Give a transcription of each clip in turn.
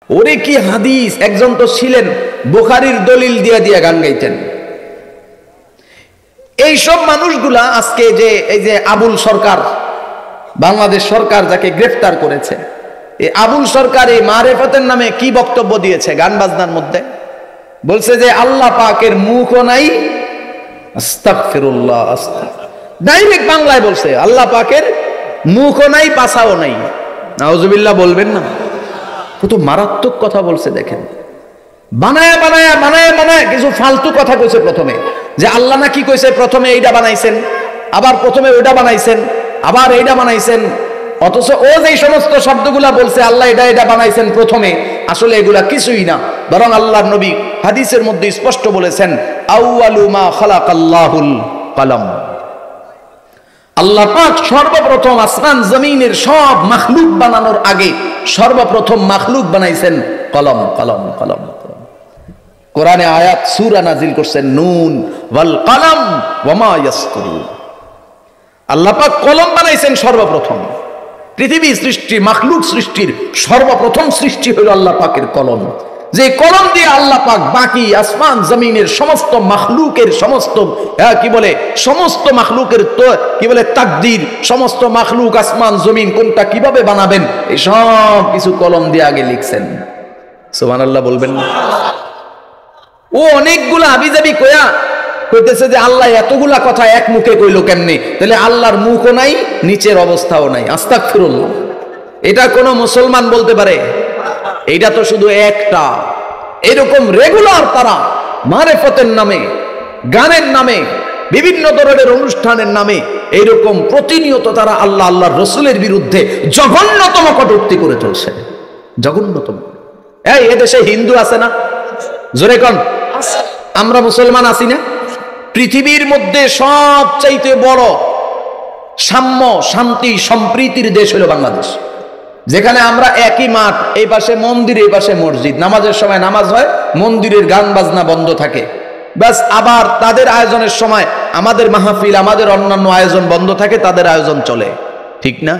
ওরে কি হাদিস! একজন তো ছিলেন বুখারীর দলিল দিয়া দিয়া গান গাইতেন। এইসব মানুষগুলা আজকে যে এই যে আবুল সরকার, বাংলাদেশ সরকার যাকে গ্রেফতার করেছে, এই আবুল সরকার এই মারেফতের নামে কি বক্তব্য দিয়েছে গান বাজনার মধ্যে? বলছে যে আল্লাহ পাকের মুখও নাই, আস্তাগফিরুল্লাহ, ডাইরেক্ট বাংলায় বলছে আল্লাহ পাকের মুখও নাই, পাছাও নাই। নাউজুবিল্লাহ বলবেন না? কত মারাত্মক কথা বলছে দেখেন। বানায়া বানায়া বানায়া বানায়া কিছু ফালতু কথা কইছে। প্রথমে যে আল্লাহ না কি কইছে, প্রথমে এইটা বানাইছেন, আবার প্রথমে ওইটা বানাইছেন, আবার এইটা বানাইছেন। অথচ ও যে সমস্ত শব্দগুলা বলছে আল্লাহ এটা এটা বানাইছেন প্রথমে, আসলে এগুলা কিছুই না। বরং আল্লাহর নবী হাদিসের মধ্যে স্পষ্ট বলেছেন, আউয়ালু মা খালাকাল্লাহুল কলম। আল্লাহ পাক সর্বপ্রথম আসমান জমিনের সব মাখলুক বানানোর আগে সর্বপ্রথম মাখলুক বানাইছেন কলম। কলম কলম কলম। কোরআনে আয়াত সূরা নাজিল করছেন, নুন ওয়াল কলম ওয়া মা ইয়াসতুরুন। আল্লাহ পাক কলম বানাইছেন সর্বপ্রথম। পৃথিবী সৃষ্টি, মাখলুক সৃষ্টির সর্বপ্রথম সৃষ্টি হলো আল্লাহ পাকের কলম। যে কলম দিয়ে আল্লাহ পাক বাকি আসমান জমিনের সমস্ত মাখলুকের সমস্ত কি বলে সমস্ত মাখলুকের তো কি বলে তাকদীর, সমস্ত মাখলুক আসমান জমিন কোনটা কিভাবে বানাবেন এই সব কিছু কলম দিয়ে আগে লিখছেন। সুবহানাল্লাহ বলবেন না? ও অনেকগুলা হাবিজাবি কয়া কইতেছে যে আল্লাহ এতগুলা কথা এক মুখে কইলো কেমনে? তাহলে আল্লাহর মুখও নাই, নিচের অবস্থাও নাই। আস্তাগফিরুল্লাহ। এটা কোন মুসলমান বলতে পারে? এইটা তো শুধু একটা। এরকম রেগুলার তারা মারেফতের নামে, গানের নামে, বিভিন্ন ধরনের অনুষ্ঠানের নামে এইরকম প্রতিনিয়ত তারা আল্লাহ আল্লাহর রসুলের বিরুদ্ধে জঘন্যতম কটূক্তি করে চলছে। জঘন্যতম। এই এদেশে হিন্দু আছে না? জোরে কোন? আমরা মুসলমান আছি না? পৃথিবীর মধ্যে সবচাইতে বড় সাম্য, শান্তি, সম্প্রীতির দেশ হলো বাংলাদেশ। যেখানে আমরা একই মাঠ, এই পাশে মন্দির, এই পাশে মসজিদ, নামাজের সময় নামাজ হয়, মন্দিরের গান বাজনা বন্ধ থাকে, ব্যাস। আবার তাদের আয়োজনের সময় আমাদের মাহফিল, আমাদের অন্যান্য আয়োজন বন্ধ থাকে, তাদের আয়োজন চলে। ঠিক না?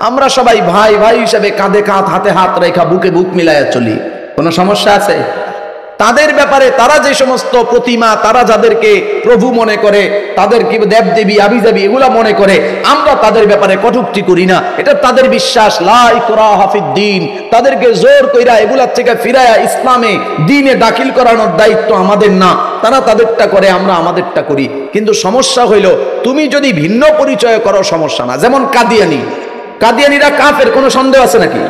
আমরা সবাই ভাই ভাই হিসেবে কাঁধে কাঁধ, হাতে হাত রেখা, বুকে বুক মিলাইয়া চলি। কোনো সমস্যা আছে? তাদের ব্যাপারে তারা যে সমস্ত প্রতিমা, তারা যাদেরকে প্রভু মনে করে, তাদেরকে দেবদেবী, আবিজাবি এগুলা মনে করে, আমরা তাদের ব্যাপারে কটূক্তি করি না। এটা তাদের বিশ্বাস, লা ইকরাহা ফিদ্দীন। তাদেরকে জোর কইরা এগুলার থেকে ফিরায়া ইসলামে, দ্বীনে দাখিল করানোর দায়িত্ব আমাদের না। তারা তাদেরটা করে, আমরা আমাদেরটা করি। কিন্তু সমস্যা হইল তুমি যদি ভিন্ন পরিচয় করো, সমস্যা না। যেমন কাদিয়ানি, কাদিয়ানিরা কাফের, কোনো সন্দেহ আছে নাকি?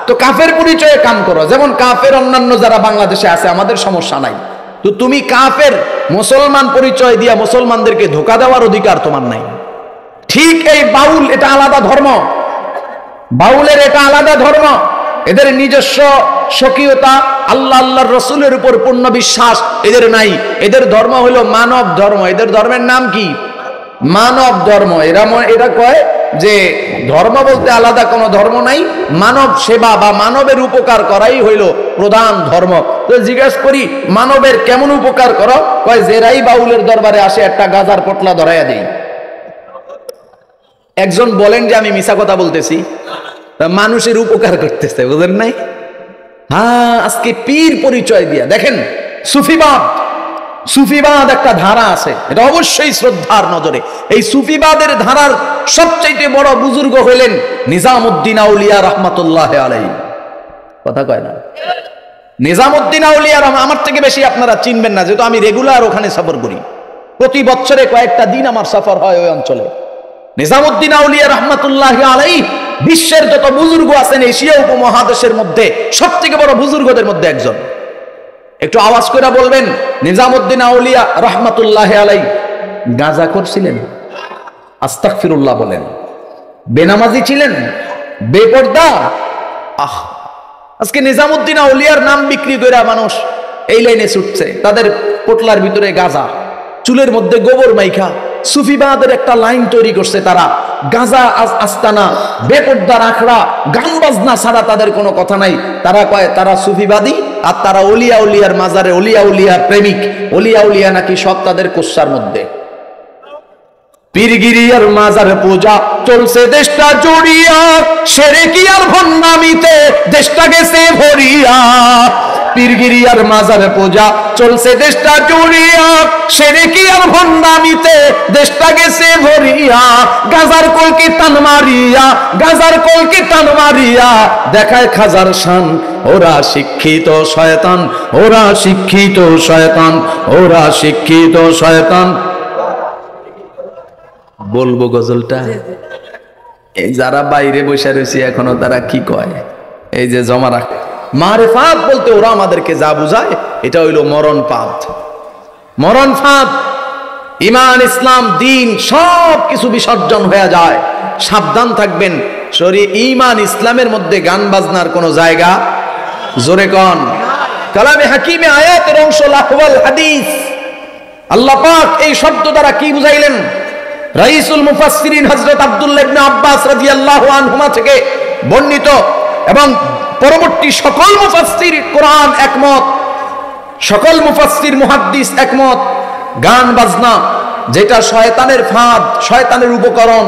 তো কাফের পরিচয়ে কাম করো, যেমন কাফের অন্যান্য যারা বাংলাদেশে আছে, আমাদের সমস্যা নাই। তো তুমি কাফের মুসলমান পরিচয় দিয়া মুসলমানদেরকে ধোঁকা দেওয়ার অধিকার তোমার নাই। ঠিক এই বাউল, এটা আলাদা ধর্ম, বাউলের এটা আলাদা ধর্ম, এদের নিজস্ব স্বকীয়তা, আল্লাহ আল্লাহর রসুলের উপর পূর্ণ বিশ্বাস এদের নাই। এদের ধর্ম হলো মানব ধর্ম। এদের ধর্মের নাম কি? মানব ধর্ম। এরা কয় যে ধর্ম বলতে আলাদা কোনো ধর্ম নাই, মানব সেবা বা মানবের উপকার করাই হইল প্রধান ধর্ম। তো জিজ্ঞেস করি, মানবের কেমন উপকার করো? কয় জেরাই বাউলের দরবারে আসে একটা গাজার পটলা ধরাইয়া দেই। একজন বলেন যে আমি মিছা কথা বলতেছি? মানুষের উপকার করতেছে, বুঝেন নাই? হ্যাঁ, আজকে পীর পরিচয় দিয়া দেখেন, সুফিবাদ, সুফিবাদ একটা ধারা আছে, এটা অবশ্যই শ্রদ্ধার নজরে। এই সুফিবাদের ধারার সবচাইতে বড় বুজুর্গ হইলেন নিজামউদ্দিন আউলিয়া রহমাতুল্লাহ আলাইহি। কথা কয় না? নিজামউদ্দিন আউলিয়া আমার থেকে বেশি আপনারা চিনবেন না, যেহেতু আমি রেগুলার ওখানে সফর করি। প্রতি বছরে কয়েকটা দিন আমার সফর হয় ওই অঞ্চলে। নিজামউদ্দিন আউলিয়া রহমাতুল্লাহ আলাইহি বিশ্বের যত বুজুর্গ আছেন এশিয়া উপমহাদেশের মধ্যে সবথেকে বড় বুজুর্গদের মধ্যে একজন। একটু আওয়াজ করে বলবেন, নিজামউদ্দিন আউলিয়া রহমাতুল্লাহ আলাইহি গাঁজাখোর ছিলেন? আস্তাগফিরুল্লাহ বলেন। বেনামাজি ছিলেন? বেপরদা? আজকে নিজামউদ্দিন আউলিয়ার নাম বিক্রি করে মানুষ এই লাইনে ছুটছে। তাদের পোটলার ভিতরে গাঁজা, চুলের মধ্যে গোবর মাইখা সুফিবাদের একটা লাইন তৈরি করছে তারা। গাঁজা আস্তানা, বেপরদার আখড়া, গান বাজনা ছাড়া তাদের কোনো কথা নাই। তারা কয় তারা সুফিবাদী, আর তারা ওলিয়া উলিয়ার মাজারে ওলিয়া উলিয়ার প্রেমিক। ওলিয়া উলিয়া নাকি সব তাদের কোষার মধ্যে। পীরগিরি আর মাজার পূজা চলছে দেশটা জড়িয়া, শিরকি আর ভণ্ডামিতে দেশটা গেছে ভরিয়া। পীরগিরি আর মাজার পূজা চলছে দেশটা জড়িয়া, শিরকি আর ভণ্ডামিতে দেশটা গেছে ভরিয়া। গাজার কলকি টান মারিয়া, গাজার কলকি টান মারিয়া দেখায় খাজার শান। ওরা শিক্ষিত শয়তান, ওরা শিক্ষিত শয়তান, ওরা শিক্ষিত শয়তান। বলবো গজলটা? এই যারা বাইরে বসে রয়েছে এখনো তারা কি কয়, এই যে জমা রাখ মারেফাত বলতে ওরা আমাদেরকে যা বুঝায় এটা হইল মরণ পাত, মরণ ফাঁদ। ইমান ইসলাম দিন সব কিছু বিসর্জন হয়ে যায়। সাবধান থাকবেন, শরীর ইমান ইসলামের মধ্যে গান বাজনার কোনো জায়গা, জোরে কন। কালামে হাকিমে আয়াতের অংশ লাহওয়াল হাদিস। আল্লাহ পাক এই শব্দ দ্বারা কি বুঝাইলেন? রাইসুল মুফাসসিরিন হযরত আব্দুল্লাহ ইবনে আব্বাস রাদিয়াল্লাহু আনহুমা থেকে বর্ণিত এবং পরবর্তী সকল মুফাসসির কোরআন একমত, সকল মুফাসসির মুহাদ্দিস একমত, গান বাজনা যেটা শয়তানের ফাঁদ, শয়তানের উপকরণ,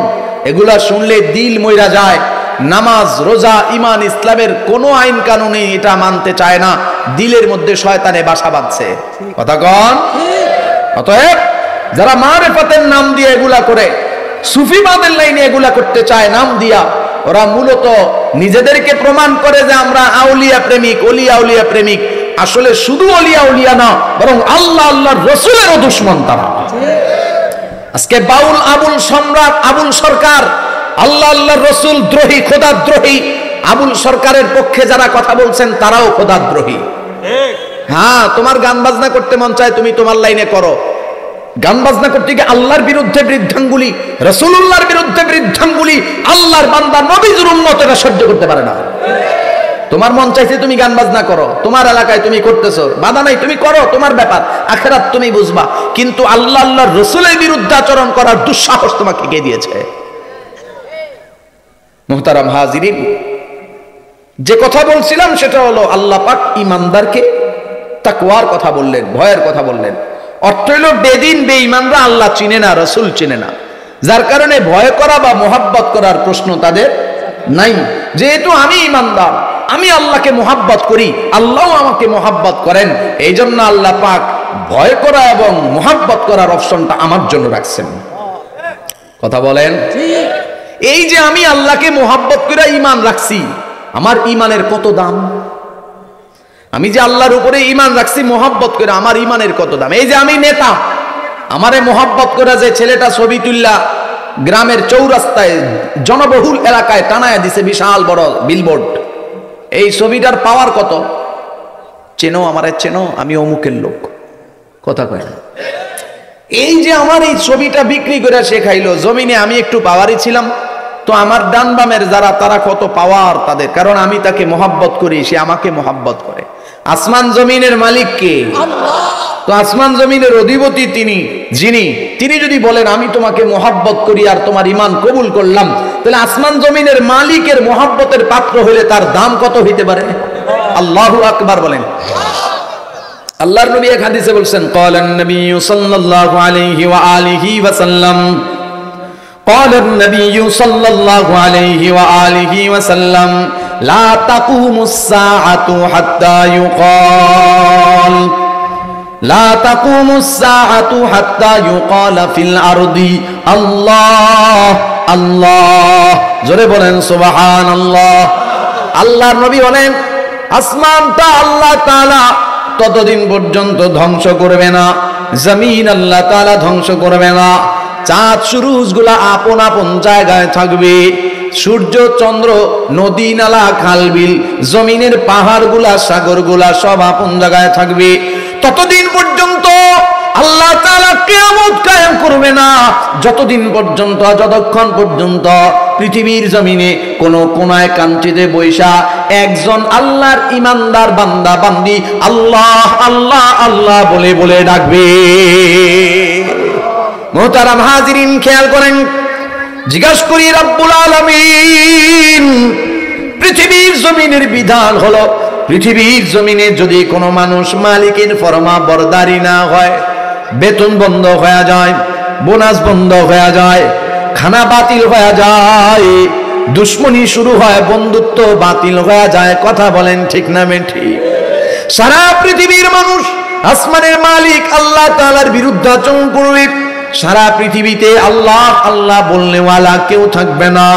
এগুলা শুনলে দিল মইরা যায়। নামাজ, রোজা, ইমান ইসলামের কোনো আইন কানুনে এটা মানতে চায় না, দিলের মধ্যে শয়তানে বাসা বাঁধছে। কথা কন? অতএব যারা মারেফাতের নাম দিয়ে এগুলা করে, সুফিবাদের লাইনে এগুলা করতে চায় নাম দিয়া, ওরা মূলত নিজেদেরকে প্রমাণ করে যে আমরা আউলিয়া প্রেমিক, ওলিয়া উলিয়া প্রেমিক। আসলে শুধু ওলিয়া উলিয়া না, বরং আল্লাহ আল্লাহর রাসূলেরও দুশমন তারা। আজকে বাউল আবুল সম্রাট আবুল সরকার আল্লাহ আল্লাহর রাসূল দ্রোহী, খোদাদ্রোহী। আবুল সরকারের পক্ষে যারা কথা বলছেন তারাও খোদাদ্রোহী। হ্যাঁ, তোমার গান বাজনা করতে মন চায়, তুমি তোমার লাইনে করো। গান বাজনা করতে গিয়ে আল্লাহর বিরুদ্ধে বৃদ্ধাঙ্গুলি, রাসূলুল্লাহর বিরুদ্ধে বৃদ্ধাঙ্গুলি আল্লাহর বান্দা নবীর উম্মত এটা সহ্য করতে পারে না। তোমার মন চাইছে তুমি গান বাজনা করো, তোমার এলাকায় তুমি করতেছো, বাধা নাই, তুমি করো, তোমার ব্যাপার, আখিরাত তুমি বুঝবা। কিন্তু আল্লাহ আল্লাহর রাসূলের বিরুদ্ধে আচরণ করার দুঃসাহস তোমাকে কে দিয়েছে? মুহতারাম হাজিরিন, যে কথা বলছিলাম সেটা হলো আল্লাহ পাক ঈমানদারকে তাকওয়ার কথা বললেন, ভয়ের কথা বললেন। অর্থ হলো বেদিন বেঈমানরা আল্লাহ চিনে না, রাসূল চিনে না, যার কারণে ভয় করা বা মোহাব্বত করার প্রশ্ন তাদের নাই। যেহেতু আমি ঈমানদার, আমি আল্লাহকে মোহাব্বত করি, আল্লাহও আমাকে মোহাব্বত করেন, এই জন্য আল্লাহ পাক ভয় করা এবং মোহাব্বত করার অপশনটা আমার জন্য রাখছেন। কথা বলেন? এই যে আমি আল্লাহকে মোহাব্বত করে ঈমান রাখছি, আমার ঈমানের কত দাম। আমি যে আল্লাহর উপরে ঈমান রাখছি মোহাব্বত করে, আমার ঈমানের কত দাম। এই যে আমি নেতা, আমারে মোহাব্বত করে যে ছেলেটা ছবি তুল্লা গ্রামের চৌরাস্তায় জনবহুল এলাকায় টানায় দিছে বিশাল বড় বিলবোর্ড, এই ছবিটার পাওয়ার কত? চেনো আমারে, চেনো, আমি অমুকের লোক। কথা কয় না? এই যে আমার এই ছবিটা বিক্রি করে শেখাইলো, জমিনে আমি একটু পাওয়ারই ছিলাম, তো আমার ডান বামের যারা তারা কত পাওয়ার তাদের, কারণ আমি তাকে মোহাব্বত করি, সে আমাকে মোহাব্বত করে। আসমান জমিনের মালিক কে? আল্লাহ। তো আসমান জমিনের অধিপতি তিনি, তিনি যদি বলেন আমি তোমাকে মোহাব্বত করি আর তোমার ঈমান কবুল করলাম, তাহলে আসমান জমিনের মালিকের মোহাব্বতের পাত্র হলে তার দাম কত হইতে পারে? আল্লাহু আকবার বলেন। আল্লাহর নবী এক হাদিসে বলছেন, ক্বালান নবী সাল্লাল্লাহু আলাইহি ওয়া আলিহি ওয়া সাল্লাম, ক্বালান নবী সাল্লাল্লাহু আলাইহি ওয়া আলিহি ওয়া সাল্লাম, লা তাকুমুস সাআতু হাত্তা ইউকাল, লা তাকুমুস সাআতু হাত্তা ইউকাল ফিল আরদি আল্লাহ আল্লাহ। জোরে বলেন সুবহানাল্লাহ। আল্লাহর নবী বলেন, আসমানটা আল্লাহ তাআলা ততদিন পর্যন্ত ধ্বংস করবে না, জমিন আল্লাহ তাআলা ধ্বংস করবে না। চাঁদ সূরজগুলা আপন আপন জায়গায় থাকবে, সূর্য চন্দ্র নদী নালা খাল বিল জমিনের পাহাড়গুলা সাগরগুলা সব আপন জায়গায় থাকবে। ততদিন পর্যন্ত আল্লাহ তাআলা কিয়ামত কায়েম করবে না, যতদিন পর্যন্ত, যতক্ষণ পর্যন্ত পৃথিবীর জমিনে কোন কোনায় কান্তিতে বৈশা একজন আল্লাহর ঈমানদার বান্দা বান্দি আল্লাহ আল্লাহ আল্লাহ বলে বলে ডাকবে। মুহতারাম হাজিরিন, খেয়াল করেন, জিজ্ঞাসা করি রব্বুল আলামিন, পৃথিবীর জমিনের বিধান হলো, পৃথিবীর জমিনে যদি কোনো মানুষ মালিকের ফরমা বরদারি না হয়, বেতন বন্ধ হয়ে যায়, বোনাস বন্ধ হয়ে যায়, খানা বাতিল হয়ে যায়, দুশ্মনী শুরু হয়, বন্ধুত্ব বাতিল হয়ে যায়। কথা বলেন ঠিক না বেঠিক? সারা পৃথিবীর মানুষ আসমানের মালিক আল্লাহ তাআলার বিরুদ্ধে আচরণ করবে। সারা পৃথিবীতে আল্লাহ আল্লাহ বলনেওয়ালা কেউ থাকবে না,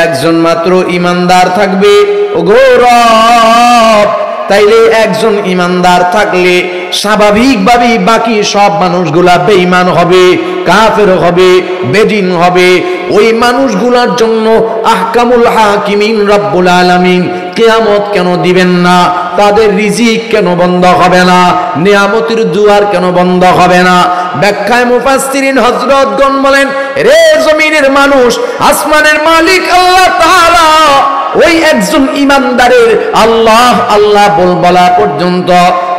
একজন মাত্র ইমানদার থাকবে। ও গৌরব, তাইলে একজন ইমানদার থাকলে স্বাভাবিকভাবেই বাকি সব মানুষগুলা বেঈমান হবে, কাফের হবে, বেদিন হবে। ওই মানুষগুলার জন্য আহকামুল হাকিমিন রব্বুল আলামিন কিয়ামত কেন দিবেন না? তাদের রিজিক কেন বন্ধ হবে না? নিয়ামতের দুয়ার কেন বন্ধ হবে না? ব্যাখ্যায় মুফাসসিরিন হযরতগণ বলেন, রে জমিনের মানুষ, আসমানের মালিক আল্লাহ তাআলা ওই একজন ইমানদারের আল্লাহ আল্লাহ বলা পর্যন্ত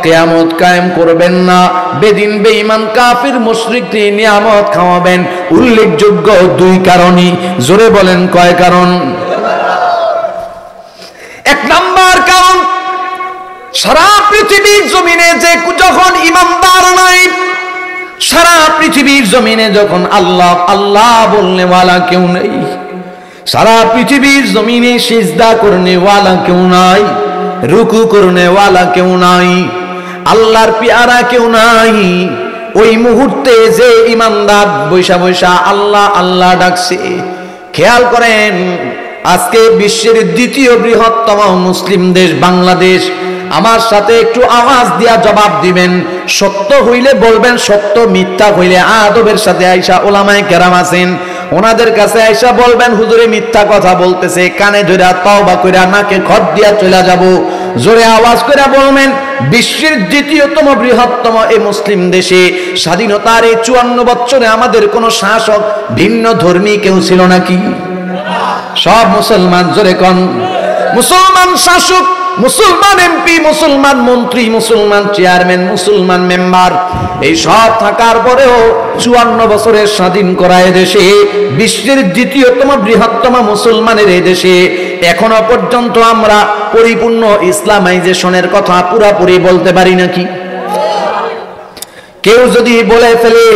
কিয়ামত কায়েম করবেন না। বেদিন বেঈমান কাফির মুশরিককে নিয়ামত খাওয়াবেন। উল্লেখযোগ্য দুই কারণই। জোরে বলেন কয় কারণ? এক নাম্বার কারণ, সারা পৃথিবীর জমিনে যে যখন ইমানদার নাই, সারা পৃথিবীর জমিনে যখন আল্লাহ আল্লাহ বলনেওয়ালা কেউ নেই, সারা পৃথিবীর জমিনে সিজদা করনেওয়ালা কেউ নাই, রুকু করনেওয়ালা কেউ নাই, আল্লাহর পিয়ারা কেউ নাই, ওই মুহূর্তে যে ইমানদার বৈশা বৈশা আল্লাহ আল্লাহ ডাকছে। খেয়াল করেন, আজকে বিশ্বের দ্বিতীয় বৃহত্তম মুসলিম দেশ বাংলাদেশ। আমার সাথে একটু আওয়াজ দিয়া জবাব দিবেন। সত্য হইলে বলবেন সত্য, মিথ্যা হইলে আদবের সাথে আইসা ওলামায়ে কেরাম আছেন, ওনাদের কাছে আইসা বলবেন হুজুরে মিথ্যা কথা বলতেছে, কানে ধরে তওবা কইরা নাকে খত দিয়া চলে যাব। জোরে আওয়াজ করে বলবেন, বিশ্বের দ্বিতীয়তম বৃহত্তম এই মুসলিম দেশে স্বাধীনতার এই 54 বছরে আমাদের কোন শাসক ভিন্ন ধর্মী কেউ ছিল নাকি? সব মুসলমান। জোরে কোন? মুসলমান শাসক, মুসলমান এমপি, মুসলমান মন্ত্রী, মুসলমান চেয়ারম্যান, মুসলমান মেম্বার, এই সব থাকার পরেও 54 বছরের স্বাধীন করা দেশে, বিশ্বের দ্বিতীয়তম বৃহত্তম মুসলমানের এই দেশে এখনো পর্যন্ত আমরা পরিপূর্ণ ইসলামাইজেশনের কথা পুরাপুরি বলতে পারি নাকি? কেউ যদি বলে ফেলে,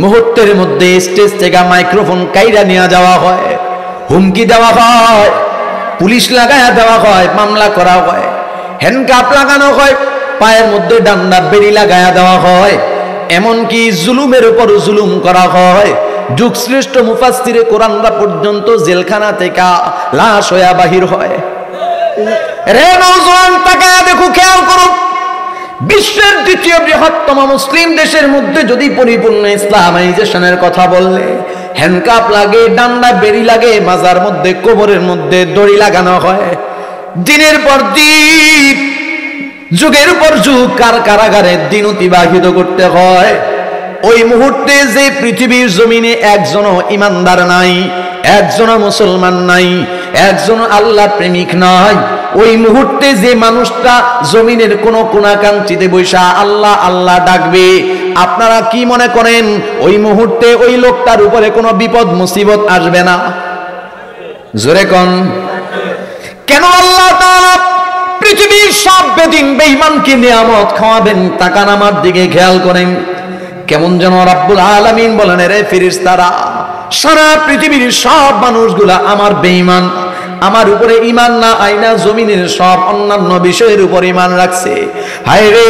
মুহূর্তের মধ্যে স্টেজ থেকে মাইক্রোফোন কাইরা নিয়ে যাওয়া হয়, হুমকি দেওয়া হয়, পুলিশ লাগায়া দেওয়া হয়, মামলা করা হয়, হ্যান্ডকাপ লাগানো হয়, পায়ের মধ্যে ডান্ডা বেড়ি লাগায়া দেওয়া হয়, এমনকি জুলুমের উপর জুলুম করা হয়। যুগশ্রেষ্ঠ মুফাসসিরে কোরআনরা পর্যন্ত জেলখানা থেকে লাশ হয়ে বাহির হয়। রে নওজোয়ান, তাকায়া দেখো, খেয়াল করো, বিশ্বের দ্বিতীয় বৃহত্তম মুসলিম দেশের মধ্যে যদি পরিপূর্ণ ইসলামাইজেশনের কথা বললে হ্যান্ডকাপ লাগে, ডান্ডা বেড়ি লাগে, মাজার মধ্যে কবরের মধ্যে দড়ি লাগানো হয়, দিনের পর দিন, যুগের পর যুগ কারাগারে দিন অতিবাহিত করতে হয়, ওই মুহূর্তে যে পৃথিবীর জমিনে একজনও ইমানদার নাই, একজনও মুসলমান নাই, একজন আল্লাহ প্রেমিক নাই, ওই মুহূর্তে যে মানুষটা জমিনের কোন কোনাকাঞ্চিতে বৈশা আল্লাহ আল্লাহ ডাকবে, আপনারা কি মনে করেন ওই মুহূর্তে ওই লোকটার উপরে কোনো বিপদ মুসিবত আসবে না? জোরে কোন? কেন আল্লাহ তাআলা পৃথিবীর সব বেদিন বেঈমানকে নিয়ামত খাওয়াবেন? তাকান আমার দিকে, খেয়াল করেন, কেমন যেন রব্বুল আলামিন বলেন, রে ফেরেশতারা, সারা পৃথিবীর সব মানুষগুলা আমার বেঈমান, আমার উপরে ঈমান না আইনা জমিনের সব অন্যান্য বিষয়ের উপর ঈমান রাখছে। হায় রে,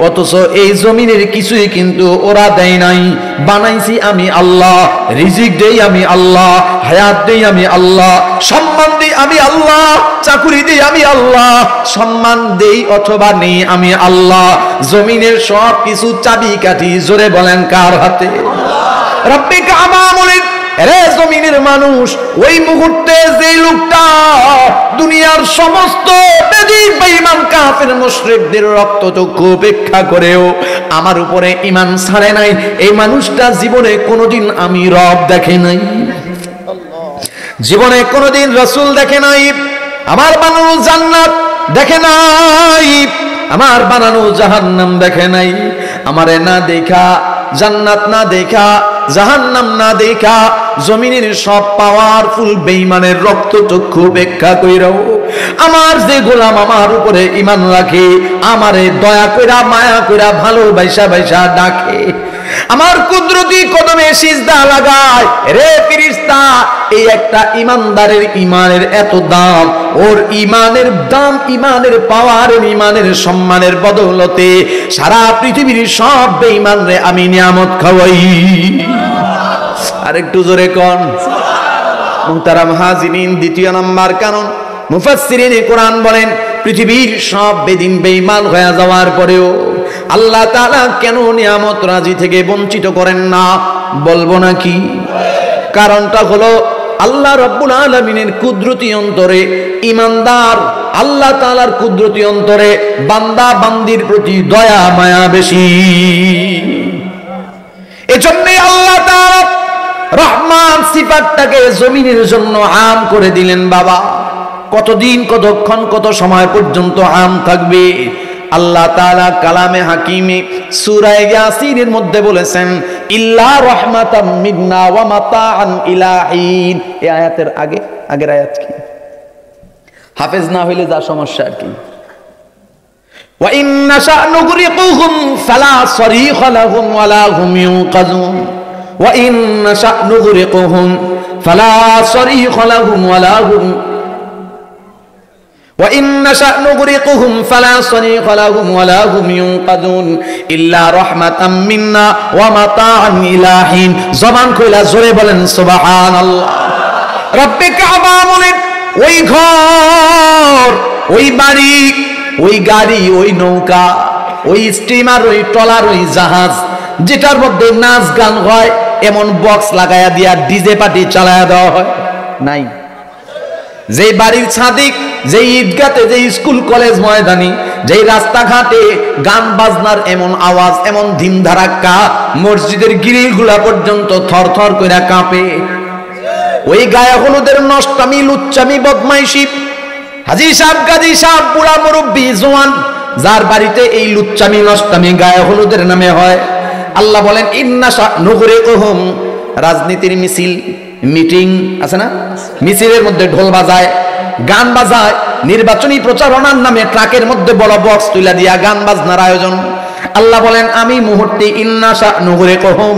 অথচ এই জমিনের কিছুই কিন্তু ওরা দেয় নাই, বানাইছি আমি আল্লাহ, রিজিক দেই আমি আল্লাহ, হায়াত দেই আমি আল্লাহ, সম্মান দেই আমি আল্লাহ, চাকুরি দেই আমি আল্লাহ, সম্মান দেই অথবা নেই আমি আল্লাহ। জমিনের সব কিছু চাবিকাঠি জোরে বলেন কার হাতে? রব্বে কাবা বলেন, রে জমিনের মানুষ, ওই মুহূর্তে যে লোকটা দুনিয়ার সমস্ত বেদিন বেঈমান কাফের মুশরিকদের রক্তচক্ষু উপেক্ষা করেও আমার উপরে ঈমান ছাড়ে নাই, এই মানুষটা জীবনে কোনোদিন আমি রব দেখে নাই, জীবনে কোনোদিন রাসূল দেখে নাই, আমার বানানো জান্নাত দেখে নাই, আমার বানানো জাহান্নাম দেখে নাই, আমারে না দেখা, জান্নাত না দেখা, জাহান্নাম না দেখা জমিনের সব পাওয়ারফুল বেঈমানের রক্তচক্ষু উপেক্ষা কইরাও আমার যে গোলাম আমার উপরে ঈমান রাখে, আমারে দয়া কইরা মায়া কইরা ভালোবাসা বাইসা ডাকে, আমার কুদরতি কদমে সিজদা লাগায়। রে ফেরেশতা, এই একটা ইমানদারের ইমানের এত দাম, ওর ইমানের দাম, ইমানের পাওয়ার, ইমানের সম্মানের বদৌলতে সারা পৃথিবীর সব বেঈমানরে আমি নিয়ামত খাওয়াই। আরেকটু জোরে কোন মুহতারাম হাজিরিন, দ্বিতীয় নাম্বার কারণ, মুফাসসিরিনে কোরআন বলেন পৃথিবীর সব বেদিন বেঈমান হয়ে যাওয়ার পরেও আল্লাহ তাআলা কেন নিয়ামত রাজি থেকে বঞ্চিত করেন না? বলবো নাকি? কারণটা হলো আল্লাহ রাব্বুল আলামিনের কুদরতি অন্তরে ইমানদার, আল্লাহ তাআলার কুদরতি অন্তরে বান্দা বান্দির প্রতি দয়া মায়া বেশি। এজন্যই আল্লাহ তাআলা রহমান সিফাতটাকে জমিনের জন্য আম করে দিলেন। বাবা, কতদিন, কতক্ষণ, কত সময় পর্যন্ত আম থাকবে? আল্লাহ তাআলা কালামে হাকিমে সূরা ইয়াসিনের মধ্যে বলেছেন, ইল্লা রাহমাতাম মিন্না ওয়া মাতাআন ইলা হিন। এই আয়াতের আগের আয়াত কি? হাফেজ না হইলে যা সমস্যা আর কি। ওয়া ইন নাশা নুগরিকুহুম ফালা সরিখা লাহুম ওয়ালা হুম ইউকাযুন। ওয়া ইন নাশা নুগরিকুহুম ফালা সরিখা লাহুম ওয়ালা হুম وَإِن نَّشَأْ نُغْرِقْهُمْ فَلَا صَرِيخَ لَهُمْ وَلَا هُمْ يُنقَذُونَ إِلَّا رَحْمَةً مِنَّا وَمَتَاعًا إِلَى حِينٍ। জবান খুলে জোরে বলেন সুবহানাল্লাহ। রব্বে কাবা বলেন, ওই ঘর, ওই বাড়ি, ওই গাড়ি, ওই নৌকা, ওই স্টিমার, ওই ট্রলার, ওই জাহাজ, যেটার মধ্যে নাচ গান হয়, এমন বক্স লাগায়া দিয়া ডিজে পার্টি চালায়া দেওয়া হয় নাই? যে বাড়ির ছাদিক, যে ঈদগাতে, যে স্কুল কলেজ ময়দানি, যে রাস্তাঘাটে গান বাজনার এমন আওয়াজ, এমন ধিম ধারাক্কা, মসজিদের গ্রিল গুলা পর্যন্ত থর থর করে কাঁপে। ওই গায়ে হলুদের নষ্টামি, লুচ্চামি, বদমাইশি, হাজি সাহেব, গাজী সাহেব, বুড়া মুরব্বী, জওয়ান, যার বাড়িতে এই লুচ্চামি নষ্টামি গায়ে হলুদের নামে হয়, আল্লাহ বলেন ইন্নাশা নুগরিকুহুম। রাজনীতির মিছিল, মিটিং আছে না, মিছিলের মধ্যে ঢোল বাজায়, গান বাজায়, নির্বাচনী প্রচারণার নামে ট্রাকের মধ্যে বড় বক্স তুলে দিয়া গান বাজনার আয়োজন। আল্লাহ বলেন আমি মুহূর্তে ইন্নাশা নুগরিকুহুম,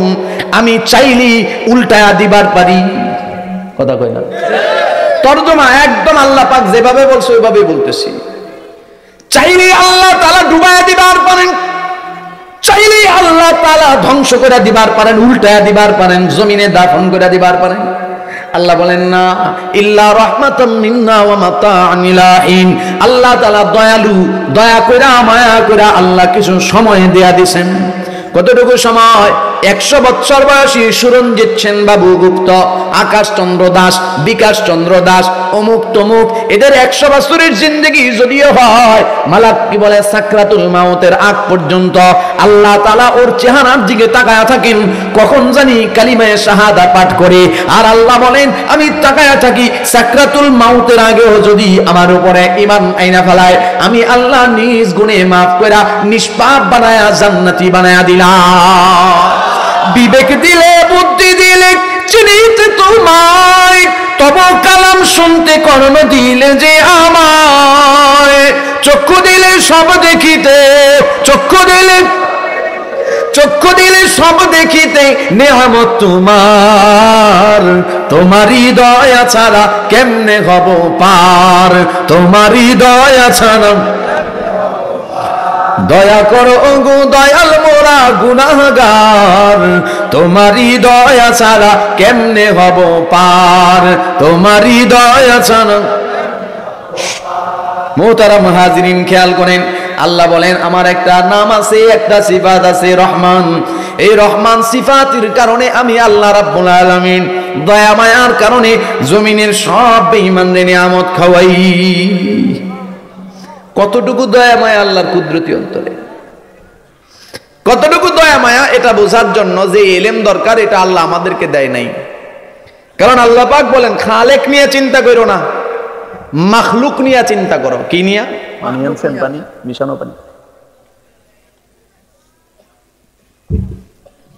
আমি চাইলি উল্টায়া দিবার পারি। কথা কই না? তরজমা একদম আল্লাহ পাক যেভাবে বলছে ওইভাবেই বলতেছি। চাইলে আল্লাহ তাআলা ডুবায়া দিবার পারেন, চাইলে আল্লাহ তাআলা ধ্বংস করে দিবার পারেন, উল্টায়া দিবার পারেন, জমিনে দাফন করে দিবার পারেন। আল্লাহ বলেন না, ইল্লা রাহমাতাম মিন্না ওয়া মাতাআন ইলা হিন। আল্লাহ তাআলা দয়ালু, দয়া কইরা মায়া কইরা আল্লাহ কিছু সময় দেয়া দিবেন। কতটুকু সময়? 100 বছর বয়সী সুরঞ্জিত সেন বাবু গুপ্ত, আকাশ চন্দ্র দাস, বিকাশ চন্দ্র দাস, অমুক তমুক, এদের 100 বছরের জিন্দেগি যদিও হয়, মালাক কি বলে সাকরাতুল মাউতের আগ পর্যন্ত আল্লাহ তাআলা ওর চেহারার দিকে তাকায়া থাকেন, কখন জানি কালিমায়ে শাহাদা পাঠ করে। আর আল্লাহ বলেন আমি তাকায়া থাকি, সাকরাতুল মাউতের আগেও যদি আমার উপরে ঈমান আইনা ফেলায়, আমি আল্লাহ নিজ গুণে মাফ কইরা নিষ্পাপ বানায়া জান্নাতি বানায়া দিলাম। বিবেক দিলে, বুদ্ধি দিলে চিনিতে তোমায়, তব কালাম শুনতে কর্ণ দিলে যে আমায়, চক্ষু দিলে সব দেখিতে, চক্ষু দিলে সব দেখিতে, নেয়ামত তোমার, তোমারই দয়া ছাড়া কেমনে হব পার, তোমারই দয়া ছাড়া। দয়া করো গো দয়াল মোরা গুনাহগার, তোমারই দয়া ছাড়া কেমনে হব পার, তোমারই দয়া ছাড়া। মুহতারাম হাজিরিন খেয়াল করেন, আল্লাহ বলেন আমার একটা নাম আছে, একটা সিফাত আছে, রহমান। এই রহমান সিফাতের কারণে আমি আল্লাহ রাব্বুল আলামিন দয়া মায়ার কারণে জমিনের সব বেঈমানদের নিয়ামত খাওয়াই। কতটুকু দয়া মায়া আল্লাহর কুদরতি অন্তরে, কতটুকু দয়া মায়া, এটা বোঝার জন্য যে ইলম দরকার, এটা আল্লাহ আমাদেরকে দেয় নাই। কারণ আল্লাহ পাক বলেন খালেক নিয়ে চিন্তা করো না, মাখলুক নিয়ে চিন্তা করো। কি নিয়ে? পানি আনছেন, পানি মিশানো পানি।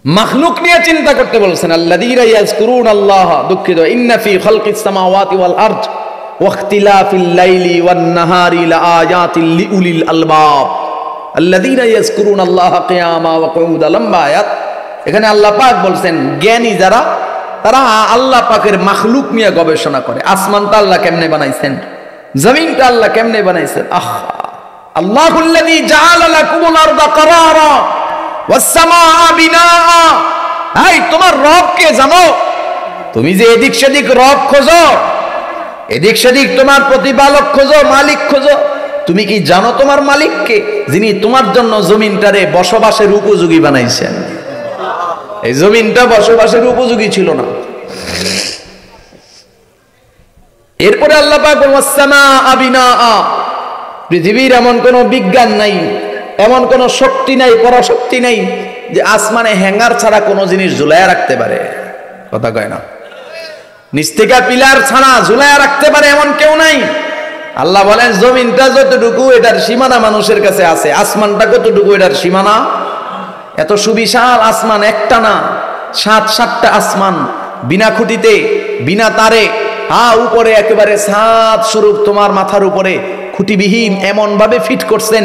মাখলুক নিয়ে চিন্তা করতে বলছেন। আল্লাযীনা ইয়াযকুরুনাল্লাহ, দুঃখিত, ইন্না ফি খালকিস সামাওয়াতি ওয়াল আরদ ওয়াখতিলাফিল লাইলি ওয়ান নাহারি লাআয়াতিল লিউলিল আলবাব। আল্লাযীনা ইয়াযকুরুনাল্লাহা কিয়ামা ওয়া কুউদা। লম্বা আয়াত, এখানে আল্লাহ পাক বলছেন জ্ঞানী যারা তারা আল্লাহ পাকের মাখলুক নিয়ে গবেষণা করে। আসমানটা আল্লাহ কেমনে বানাইছেন, জমিনটা আল্লাহ কেমনে বানাইছেন। আল্লাহুল্লাযী জাআলা লাকুমুল আরদা কারারা ওয়াস সামাআ বিনাআ। এই তোমার রবকে জানো? তুমি যে এদিক সেদিক রব খোঁজো, এদিক সেদিক তোমার প্রতিপালক খোঁজো, মালিক খোঁজো, তুমি কি জানো তোমার মালিককে, যিনি তোমার জন্য জমিনটারে বসবাসের উপযোগী বানাইছেন? এই জমিনটা বসবাসের উপযোগী ছিল না। এরপরে আল্লাহ পাক ওয়াস সামাআ বিনাআ। পৃথিবীর এমন কোন বিজ্ঞান নাই, এমন কোন শক্তি নাই, পরাশক্তি নাই যে আসমানে হ্যাঙ্গার ছাড়া কোনো জিনিস ঝুলাইয়া রাখতে পারে। কথা কয় না? নিচ থেকে পিলার ছাড়া ঝুলাইয়া রাখতে পারে এমন কেউ নাই। আল্লাহ বলেন জমিনটা যতটুকু এটার সীমানা মানুষের কাছে আছে, আসমানটা কতটুকু এটার সীমানা। এত সুবিশাল আসমান, একটা না 7-7টা আসমান, বিনা খুঁটিতে বিনা তারে, উপরে একেবারে ছাদ স্বরূপ তোমার মাথার উপরে খুঁটিবিহীন এমন ভাবে ফিট করছেন।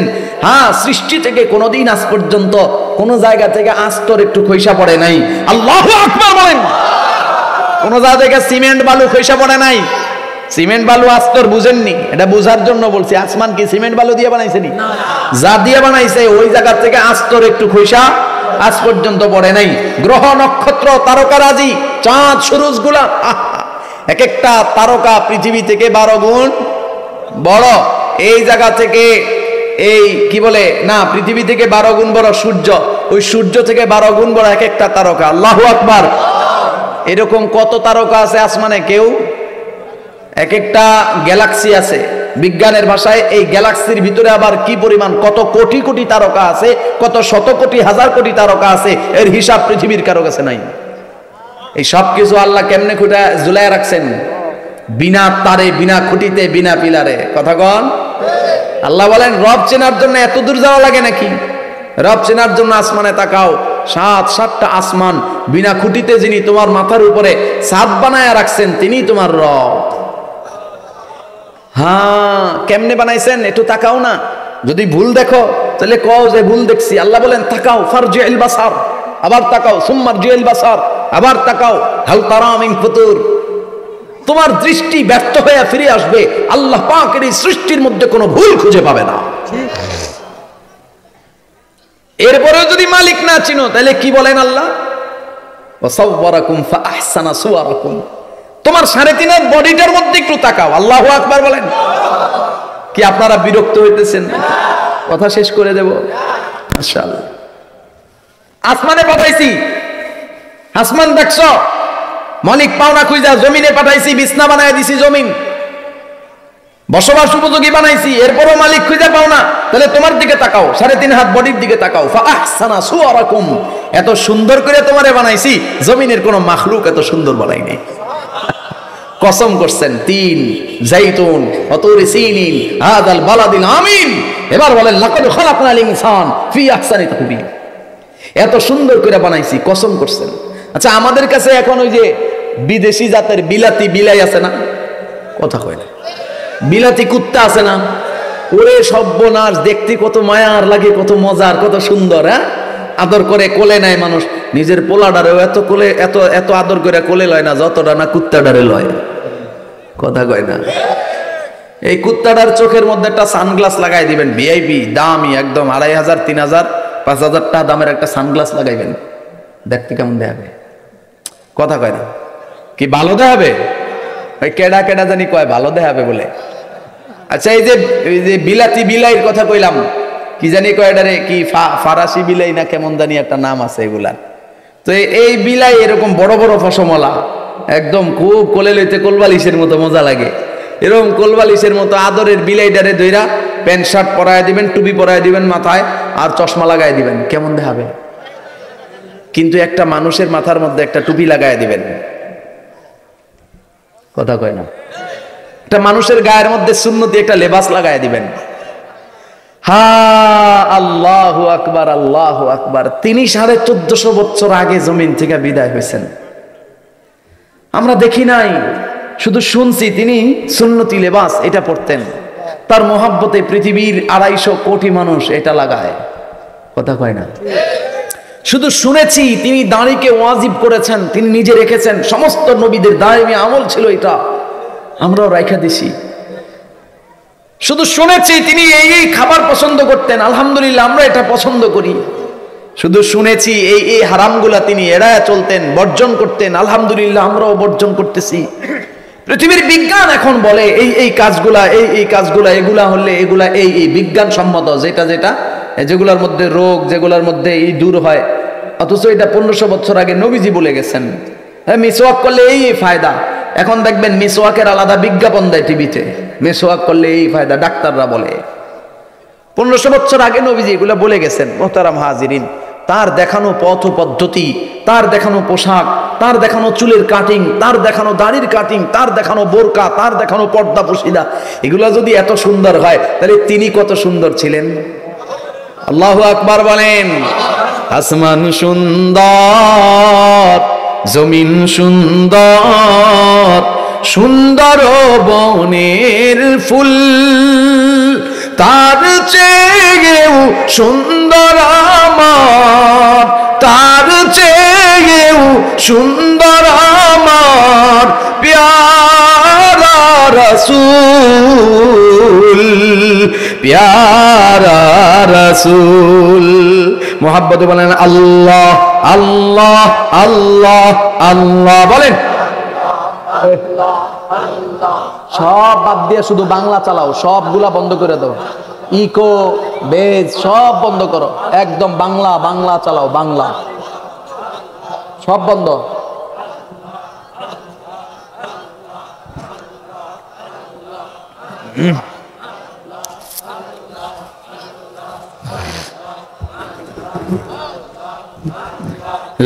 সৃষ্টি থেকে কোনোদিন আজ পর্যন্ত কোন জায়গা থেকে আস্তর একটু খৈসা পড়ে নাই। আল্লাহু আকবার বলেন। কোন জায়গা থেকে সিমেন্ট বালু খৈসা পড়ে নাই। সিমেন্ট বালু আস্তর বুঝেননি, এটা বুঝার জন্য বলছি। আসমান কি সিমেন্ট বালু দিয়ে বানাইছে নি? যা দিয়ে বানাইছে ওই জায়গা থেকে আস্তর একটু খৈসা আজ পর্যন্ত পড়ে নাই। গ্রহ নক্ষত্র তারকারাজি চাঁদ সূরজ গুলা, এক একটা তারকা পৃথিবী থেকে 12 গুণ বড়। এই জায়গা থেকে এই কি বলে না, পৃথিবী থেকে 12 গুণ বড় সূর্য, ওই সূর্য থেকে 12 গুণ বড় এক একটা তারকা। আল্লাহু আকবার। এরকম কত তারকা আছে আসমানে, কেউ এক একটা গ্যালাক্সি আছে। বিজ্ঞানের ভাষায় এই গ্যালাক্সির ভিতরে আবার কি পরিমাণ, কত কোটি কোটি তারকা আছে, কত শত কোটি হাজার কোটি তারকা আছে, এর হিসাব পৃথিবীর কারো কাছে নাই। এই সব কিছু আল্লাহ কেমনে খুঁটা ঝুলাইয়া রাখছেন? বিনা তারে, বিনা খুঁটিতে, বিনা পিলারে। কথা কন। আল্লাহ বলেন রব চেনার জন্য এত দূর যাওয়া লাগে নাকি? রব চেনার জন্য আসমানে তাকাও, 7-7টা আসমান বিনা খুঁটিতে যিনি তোমার মাথার উপরে ছাদ বানায়া রাখছেন তিনি তোমার রব। কেমনে বানাইছেন একটু তাকাও না। যদি ভুল দেখো তাহলে কও যে ভুল দেখছি। আল্লাহ বলেন তাকাও, ফারজিউল বাসার, আবার তাকাও, সুম্মারজিউল বাসার, আবার তাকাও, হাল তারা মিন ফুতুর। তোমার দৃষ্টি ব্যর্থ হয়ে ফিরে আসবে, আল্লাহ পাকের এই সৃষ্টির মধ্যে কোনো ভুল খুঁজে পাবে না। এরপরেও যদি মালিক না চিনো তাহলে কি বলেন আল্লাহ? ওয়াসাওয়ারাকুম ফাআহসানা সুওয়ারাকুম। তোমার 3.5 বডিটার মধ্যে একটু তাকাও। আল্লাহু আকবার বলেন। কি আপনারা বিরক্ত হইতেছেন? কথা শেষ করে দেব মাশাআল্লাহ। আসমানে পাঠাইছি, আসমান দেখছো, মালিক পাওনা খুঁজা জমিনে পাঠাইছি, বিছনা বানায় দিছি, জমিন বসবাস উপযোগী বানাইছি, এরপরও মালিক খুঁজে পাও না, তাহলে তোমার দিকে তাকাও, 3.5 হাত বডির দিকে তাকাও। ফাআহসানা সুওয়ারাকুম। এত সুন্দর করে তোমারে বানাইছি, জমিনের কোন মাখলুক এত সুন্দর বানাই নাই। কসম করছেন তিন জাইতুন ওয়াতুরি সিনিন হাদাল বালাদিল আমিন। এবার বলেন লাকাদ খালাকনাল ইনসান ফি আহসানি তাকবীর। এত সুন্দর করে বানাইছি, কসম করছেন। আচ্ছা, আমাদের কাছে এখন ওই যে বিদেশি জাতের বিলাতি বিলাই আছে না? কথা কয় না। বিলাতি কুত্তা আছে না? ওরে সর্বনাশ, দেখতে কত মায়ার লাগে, কত মজার, কত সুন্দর। আদর করে কোলে নেয় মানুষ। নিজের পোলাডারেও এত কোলে, এত এত আদর করে কোলে লয় না যতটা না কুত্তাডারে লয়। কথা কয় না। এই কুত্তাটার চোখের মধ্যে একটা সানগ্লাস লাগাই দিবেন, ভিআইপি দামি একদম 2500, 3000, 5000 টাকা দামের একটা সানগ্লাস লাগাইবেন, দেখতে কেমন দেখাবে? কথা কয় না। কি ভালো দেখাবে? ওই কেডা কেডা জানি কয় ভালো দেখাবে বলে। আচ্ছা, এই যে বিলাতি বিলাইয়ের কথা কইলাম, কি জানি কয় এটারে, কি ফারাসি বিলাই না কেমন জানি একটা নাম আছে এগুলার। তো এই বিলাই এরকম বড় বড় ফসমলা, একদম খুব কোলে লইতে কোলবালিশের মতো মজা লাগে। এরকম কোলবালিশের মতো আদরের বিলাইটারে ধইরা প্যান্ট শার্ট পরায় দিবেন, টুপি পরায় দিবেন মাথায়, আর চশমা লাগাই দিবেন, কেমন দেখাবে? কিন্তু একটা মানুষের মাথার মধ্যে একটা টুপি লাগাই দিবেন। কথা কয় না। একটা মানুষের গায়ের মধ্যে সুন্নতি একটা লেবাস লাগাই দিবেন। আল্লাহু আকবার, আল্লাহু আকবার। তিনি 1450 বছর আগে জমিন থেকে বিদায় হয়েছেন। আমরা দেখি নাই, শুধু শুনছি তিনি সুন্নতি লেবাস এটা পরতেন। তার মোহাব্বতে পৃথিবীর 250 কোটি মানুষ এটা লাগায়। কথা কয় না। শুধু শুনেছি তিনি দাড়িকে ওয়াজিব করেছেন, তিনি নিজে রেখেছেন। সমস্ত নবীদের দায়মি আমল ছিল এটা, আমরাও রাইখা দিছি। শুধু শুনেছি তিনি এই এই খাবার পছন্দ করতেন, আলহামদুলিল্লাহ আমরা এটা পছন্দ করি। শুধু শুনেছি এই এই হারামগুলা তিনি এড়ায় চলতেন, বর্জন করতেন, আলহামদুলিল্লাহ আমরাও বর্জন করতেছি। পৃথিবীর বিজ্ঞান এখন বলে এই এই কাজগুলা, এই এই কাজগুলা, এগুলা হলে এগুলা এই এই বিজ্ঞান সম্মত, যেটা যেটা যেগুলোর মধ্যে রোগ, যেগুলোর মধ্যে এই দূর হয়, অথচ এটা 1500 বছর আগে নবীজি বলে গেছেন। হ্যাঁ, মিসওয়াক করলে এই এই ফায়দা। এখন দেখবেন মিসওয়াকের আলাদা বিজ্ঞাপন দেয় টিভিতে, মিসওয়াক করলে এই ফায়দা, ডাক্তাররা বলে। 1500 বছর আগে নবীজি এগুলো বলে গেছেন। মোহতারাম হাজিরিন, তার দেখানো পথ পদ্ধতি, তার দেখানো পোশাক, তার দেখানো চুলের কাটিং, তার দেখানো দাড়ির কাটিং, তার দেখানো বোরকা, তার দেখানো পর্দা পশিদা, এগুলো যদি এত সুন্দর হয় তাহলে তিনি কত সুন্দর ছিলেন। আল্লাহু আকবার বলেন। আসমান সুন্দর, জমিন সুন্দর, সুন্দর বনের ফুল, তার চেয়েও সুন্দর আমার, তার চেয়েও সুন্দর আমার প্যারা রাসূল, প্যারা রাসূল। মুহাব্বতে বলেন আল্লাহ আল্লাহ আল্লাহ আল্লাহ বলেন। সব বাদ দিয়ে শুধু বাংলা চালাও, সবগুলা বন্ধ করে দাও, ইকো বেজ সব বন্ধ করো, একদম বাংলা বাংলা চালাও, বাংলা সব বন্ধ।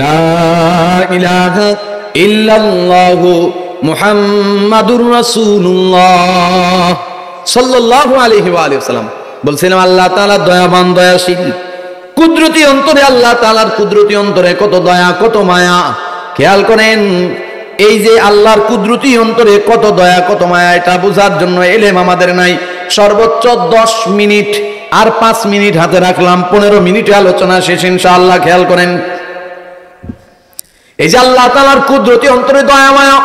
লা ইলাহা ইল্লাল্লাহু মুহাম্মাদুর রাসূলুল্লাহ সাল্লাল্লাহু আলাইহি ওয়া সাল্লাম বলছিলাম আল্লাহ তাআলা দয়াবান, দয়াশীল, কুদরতি অন্তরে, আল্লাহ তাআলার কুদরতি অন্তরে কত দয়া, কত মায়া। খেয়াল করেন, এই যে আল্লাহর কুদরতি অন্তরে কত দয়া, কত মায়া, এটা বোঝার জন্য এলেম আমাদের নাই। সর্বোচ্চ 10 মিনিট, আর 5 মিনিট হাতে রাখলাম, 15 মিনিটে আলোচনা শেষ ইনশাআল্লাহ। খেয়াল করেন, এই যে আল্লাহ তাআলার কুদরতি অন্তরে দয়া মায়া,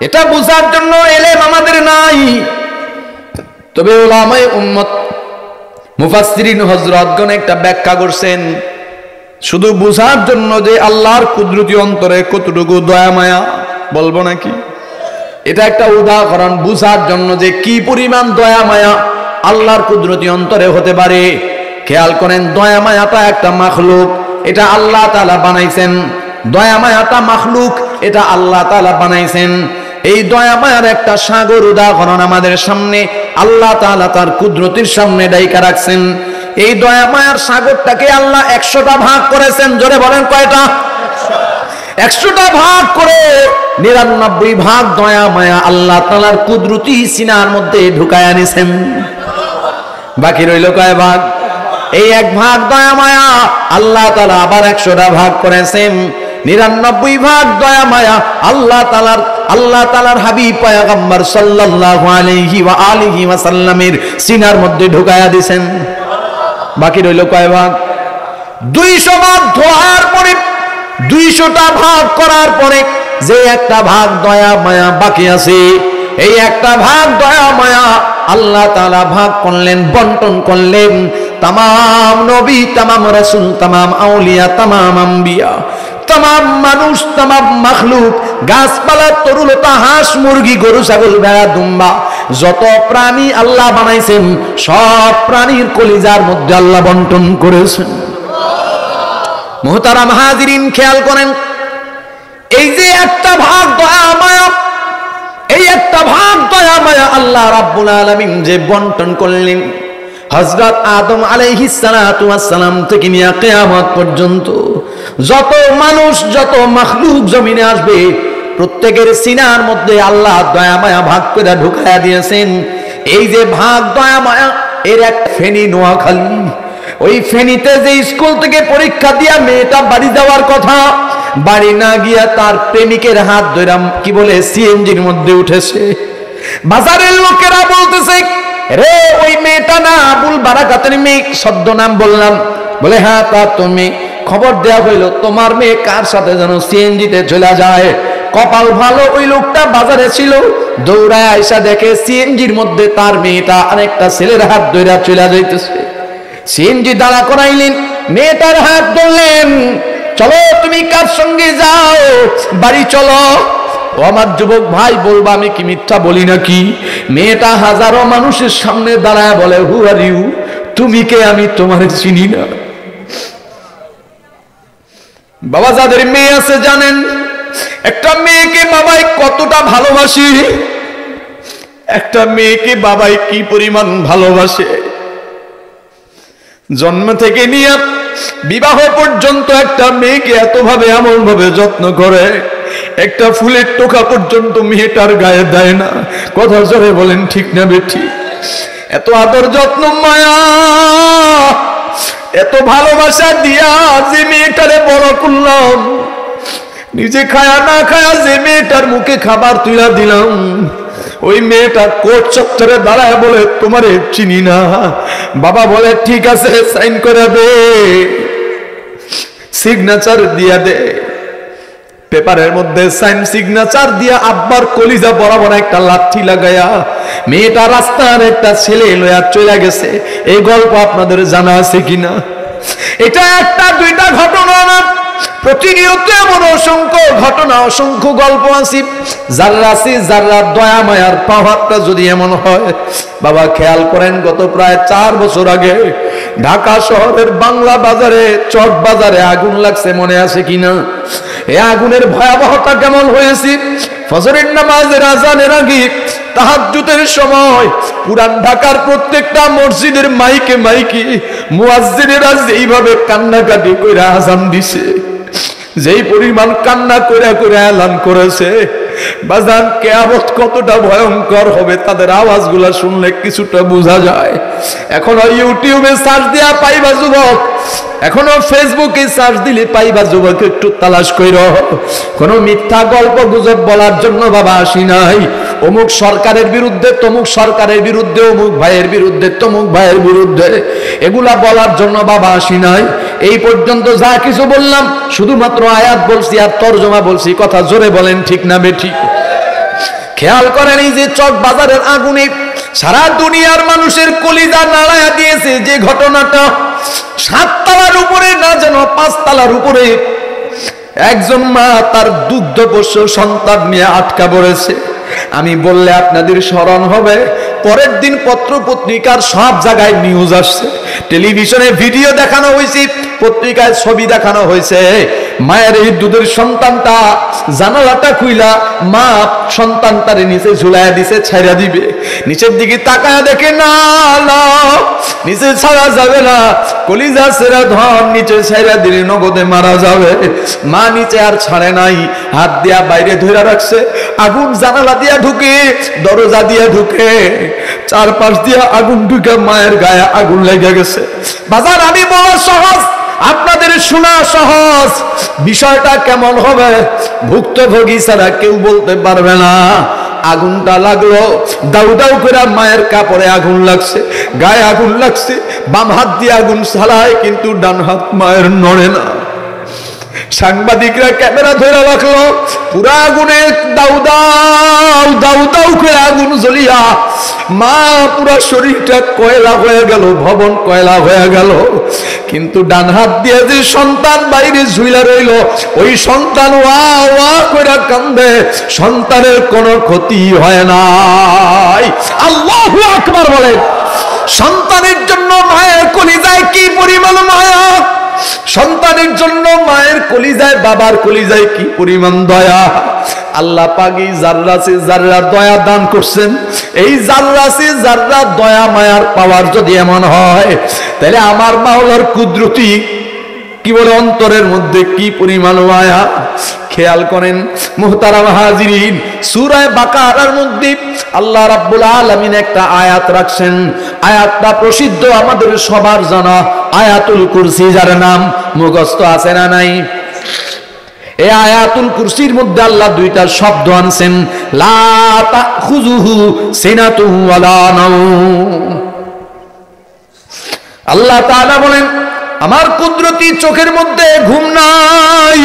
এটা বোঝার জন্য এলেম আমাদের নাই। তবে উলামায়ে উম্মত, মুফাসসিরিন হযরতগণ একটা ব্যাখ্যা করছেন, শুধু বোঝার জন্য যে আল্লাহর কুদরতি অন্তরে কতটুকু দয়া মায়া, বলবো নাকি? এটা একটা উদাহরণ, বোঝার জন্য যে কি পরিমাণ দয়া মায়া আল্লাহর কুদরতি অন্তরে হতে পারে। খেয়াল করেন, দয়া মায়াটা একটা মাখলুক, এটা আল্লাহ তাআলা বানাইছেন। দয়া মায়াটা মাখলুক, এটা আল্লাহ তাআলা বানাইছেন। এই দয়া মায়ার একটা সাগর উদাহরণ আমাদের সামনে আল্লাহ তাআলা তার কুদরতির সামনে ডাইকা রাখছেন। এই দয়া মায়ার সাগরটাকে আল্লাহ 100টা ভাগ করেছেন। জোরে বলেন, কয়টা? 100টা ভাগ করে 99 ভাগ দয়া মায়া আল্লাহ তাআলার কুদরতি সিনার মধ্যে ঢুকায়া নিছেন। বাকি রইল কয় ভাগ? এই 1 ভাগ দয়া মায়া আল্লাহ তাআলা আবার 100টা ভাগ করেছেন। 99 ভাগ দয়া মায়া আল্লাহ তাআলার হাবিব পয়গম্বর সাল্লাল্লাহু আলাইহি ওয়া আলিহি ওয়াসাল্লামের সিনার মধ্যে ঢুকায়া দিবেন। বাকি রইল কয় ভাগ? 200 ভাগ ধোয়ার পরে, 200টা ভাগ করার পরে যে একটা ভাগ দয়া মায়া বাকি আছে, এই একটা ভাগ দয়া মায়া আল্লাহ তাআলা ভাগ করলেন, বন্টন করলেন तमाम नबी, तमाम रसूल, तमाम आउलिया, तमाम अम्बिया, तमाम মানুষ, तमाम मखलूक, গাছপালা, তরুলতা, হাঁস মুরগি, গরু ছাগল, ভেড়া দুম্বা, যত প্রাণী আল্লাহ বানাইছেন সব প্রাণীর কলিজার মধ্যে আল্লাহ বন্টন করেছেন। মুহতারাম হাজিরিন, খেয়াল করেন, এই যে একটা ভাগ দয়া মায়া, এই একটা ভাগ দয়া মায়া আল্লাহ রাব্বুল আলামিন যে বন্টন করলেন, হযরত আদম আলাইহিস সালাতু ওয়াস সালাম থেকে নিয়ে কিয়ামত পর্যন্ত যত মানুষ, যত মাখলুক জমিনে আসবে, প্রত্যেকের সিনার মধ্যে আল্লাহ দয়া মায়া ভাগ করে ঢুকায়া দিয়েছেন। এই যে ভাগ দয়া মায়া, এর এক ফেনী নোয়াখালী, ওই ফেনীতে যে স্কুল থেকে পরীক্ষা দিয়া মেয়েটা বাড়ি যাওয়ার কথা, বাড়ি না গিয়া তার প্রেমিকের হাত ধরে কি বলে সিএনজির মধ্যে উঠেছে। বাজারের লোকেরা বলতেছে, রে ওই মেয়েটা না আবুল বারাকাতের মেয়ে, সদ্য নাম বললাম, বলে হ্যাঁ তা তুমি, খবর দেয়া হইল তোমার মেয়ে কার সাথে যেন সিএনজিতে চলে যায়। কপাল ভালো ওই লোকটা বাজারে ছিল, দৌড়ায় আইসা দেখে সিএনজির মধ্যে তার মেয়েটা আরেকটা ছেলের হাত ধরে চলে যাইতেছে। সিএনজি দাঁড়া করাইলেন, মেয়েটার হাত ধরলেন, চলো তুমি কার সঙ্গে যাও, বাড়ি চলো। ও আমার যুবক ভাই, বলবা আমি কি মিথ্যা বলি নাকি? মেয়েটা হাজারো মানুষের সামনে দাঁড়ায় বলে, হু আর ইউ, তুমি কে? আমি তোমার চিনি না। বাবা যাদের মেয়ে আছে জানেন একটা মেয়েকে বাবাই কতটা ভালোবাসে, একটা মেয়েকে বাবাই কি পরিমাণ ভালোবাসে। জন্ম থেকে নিয়ে বিবাহ পর্যন্ত একটা মেয়েকে এতভাবে এমন ভাবে যত্ন করে, একটা ফুলের টোকা পর্যন্ত মেয়েটার গায়ে দেয় না। কথা জোরে বলেন ঠিক না বেঠি? এত আদর যত্ন মায়া এত ভালোবাসা দিয়া যে মেয়েটারে বড় করলাম, নিজে খায়া না খায়া যে মেয়েটার মুখে খাবার তুলা দিলাম, ওই মেয়েটা কোর্ট চত্বরে দাঁড়ায় বলে তোমারে চিনি না। বাবা বলে ঠিক আছে সাইন করে দে, সিগনেচার দিয়া দে। পেপারের মধ্যে সাইন সিগনেচার দিয়া আব্বার কলিজা বরাবর একটা লাঠি লাগায়া মেয়েটা রাস্তার একটা ছেলে লয়া চলে গেছে। এই গল্প আপনাদের জানা আছে কিনা? এটা একটা দুইটা ঘটনা না, প্রতিনিয়ত এমন অসংখ্য ঘটনা, অসংখ্য গল্প আছে। যারা দয়া মায়ার পাওয়ারটা যদি এমন হয়, বাবা খেয়াল করেন গত প্রায় 4 বছর আগে ঢাকা শহরের বাংলা বাজারে, চক বাজারে আগুন লাগছে, মনে আছে কিনা? এই আগুনের ভয়াবহতা কেমন হয়েছে? ফজরের নামাজের আজানের আগে তাহাজ্জুদের সময় পুরান ঢাকার প্রত্যেকটা মসজিদের মাইকে মাইকে মুয়াজ্জিনেরা যেইভাবে কান্নাকাটি কইরা আজান দিছে, যেই পরিমাণ কান্না কইরা কইরা এলান করেছে, বাজান কিয়ামত কতটা ভয়ঙ্কর হবে তাদের আওয়াজগুলা শুনলে কিছুটা বোঝা যায়। এখনো ইউটিউবে সার্চ দিয়া পাইবা যুবক, এখনো ফেসবুকে সার্চ দিলে পাইবা যুবক, একটু তালাশ কইরো। কোনো মিথ্যা গল্প গুজব বলার জন্য বাবা আসি নাই। অমুক সরকারের বিরুদ্ধে, তমুক সরকারের বিরুদ্ধে, অমুক ভাইয়ের বিরুদ্ধে, তমুক ভাইয়ের বিরুদ্ধে, এগুলা বলার জন্য বাবা আসি নাই। এই পর্যন্ত যা কিছু বললাম শুধুমাত্র আয়াত বলছি আর তরজমা বলছি। কথা জোরে বলেন ঠিক না বেঠিক? খেয়াল করেন এই যে চক বাজারের আগুনে সারা দুনিয়ার মানুষের কলিজা নাড়ায়া দিয়েছে যে ঘটনাটা, 7 তলার উপরে না যেন 5 তলার উপরে একজন মা তার দুগ্ধপোষ্য সন্তান নিয়ে আটকা পড়েছে। আমি বললে আপনাদের স্মরণ হবে, পরের দিন পত্র পত্রিকার সব জায়গায় নিউজ আসছে, টেলিভিশনে ভিডিও দেখানো হয়েছে, পত্রিকায় ছবি দেখানো হয়েছে। মায়ের এই দুধের সন্তানটা জানালাটা খুইলা মা সন্তানটারে নিচে ঝুলাইয়া দিছে, ছাইরা দিবে। নিচের দিকে তাকায়া দেখে না না নিচে ছাড়া যাবে না, কলিজা সেরা ধন নিচে ছাইরা দিলে নগদে মারা যাবে। মা নিচে আর ছাড়ে নাই, হাত দিয়া বাইরে ধরে রাখছে। আগুন জানালা দিয়া ঢুকে, দরজা দিয়া ঢুকে, চারপাশ দিয়া আগুন ঢুকে মায়ের গায়ে আগুন লেগে গেছে। বাজার আমি বলা সহজ, আপনাদের শোনা সহজ, বিষয়টা কেমন হবে ভুক্তভোগী ছাড়া কেউ বলতে পারবে না। আগুনটা লাগলো, দাউ দাউ করে মায়ের কাপড়ে আগুন লাগছে, গায়ে আগুন লাগছে। বাম হাত দিয়ে আগুন চালায় কিন্তু ডান হাত মায়ের নড়ে না। সাংবাদিকরা ক্যামেরা ধরে রাখলো, পুরা আগুনে দাউ দাউ দাউ দাউ করে আগুন জ্বলিয়া মা পুরা শরীরটা কয়লা হয়ে গেল, ভবন কয়লা হয়ে গেল। কিন্তু ডান হাত দিয়ে যে সন্তান বাইরে ঝুইলা রইল, ওই সন্তান ওয়া ওয়া করে কান্দে, সন্তানের কোনো ক্ষতি হয় নাই। আল্লাহু আকবার বলেন। সন্তানের জন্য মায়ের কলিজায় কি পরিমাণ মায়া, সন্তানের জন্য মায়ের কলিজায় বাবার কলিজায় কি পরিমাণ দয়া। আল্লাহ পাকি জাররাসে জাররা দয়া দান করছেন। এই জাররাসে জাররা দয়া মায়ার পাওয়ার যদি এমন হয়, তাহলে আমার মাওলার কুদরতি কি বলে অন্তরের মধ্যে কি পরিমাণ মায়া। খেয়াল করেন মুহতারাম হাজিরিন, সূরা বাকারার মধ্যে আল্লাহ রাব্বুল আলামিন একটা আয়াত রাখছেন। আয়াতটা প্রসিদ্ধ, আমাদের সবার জানা, আয়াতুল কুরসি, যার নাম মুখস্থ আছে না নাই? এই আয়াতুল কুরসির মধ্যে আল্লাহ দুইটা শব্দ আনছেন, লা তাখুযুহু সিনাতুন ওয়ালা নাওম। আল্লাহ তাআলা বলেন আমার কুদরতি চোখের মধ্যে ঘুম নাই,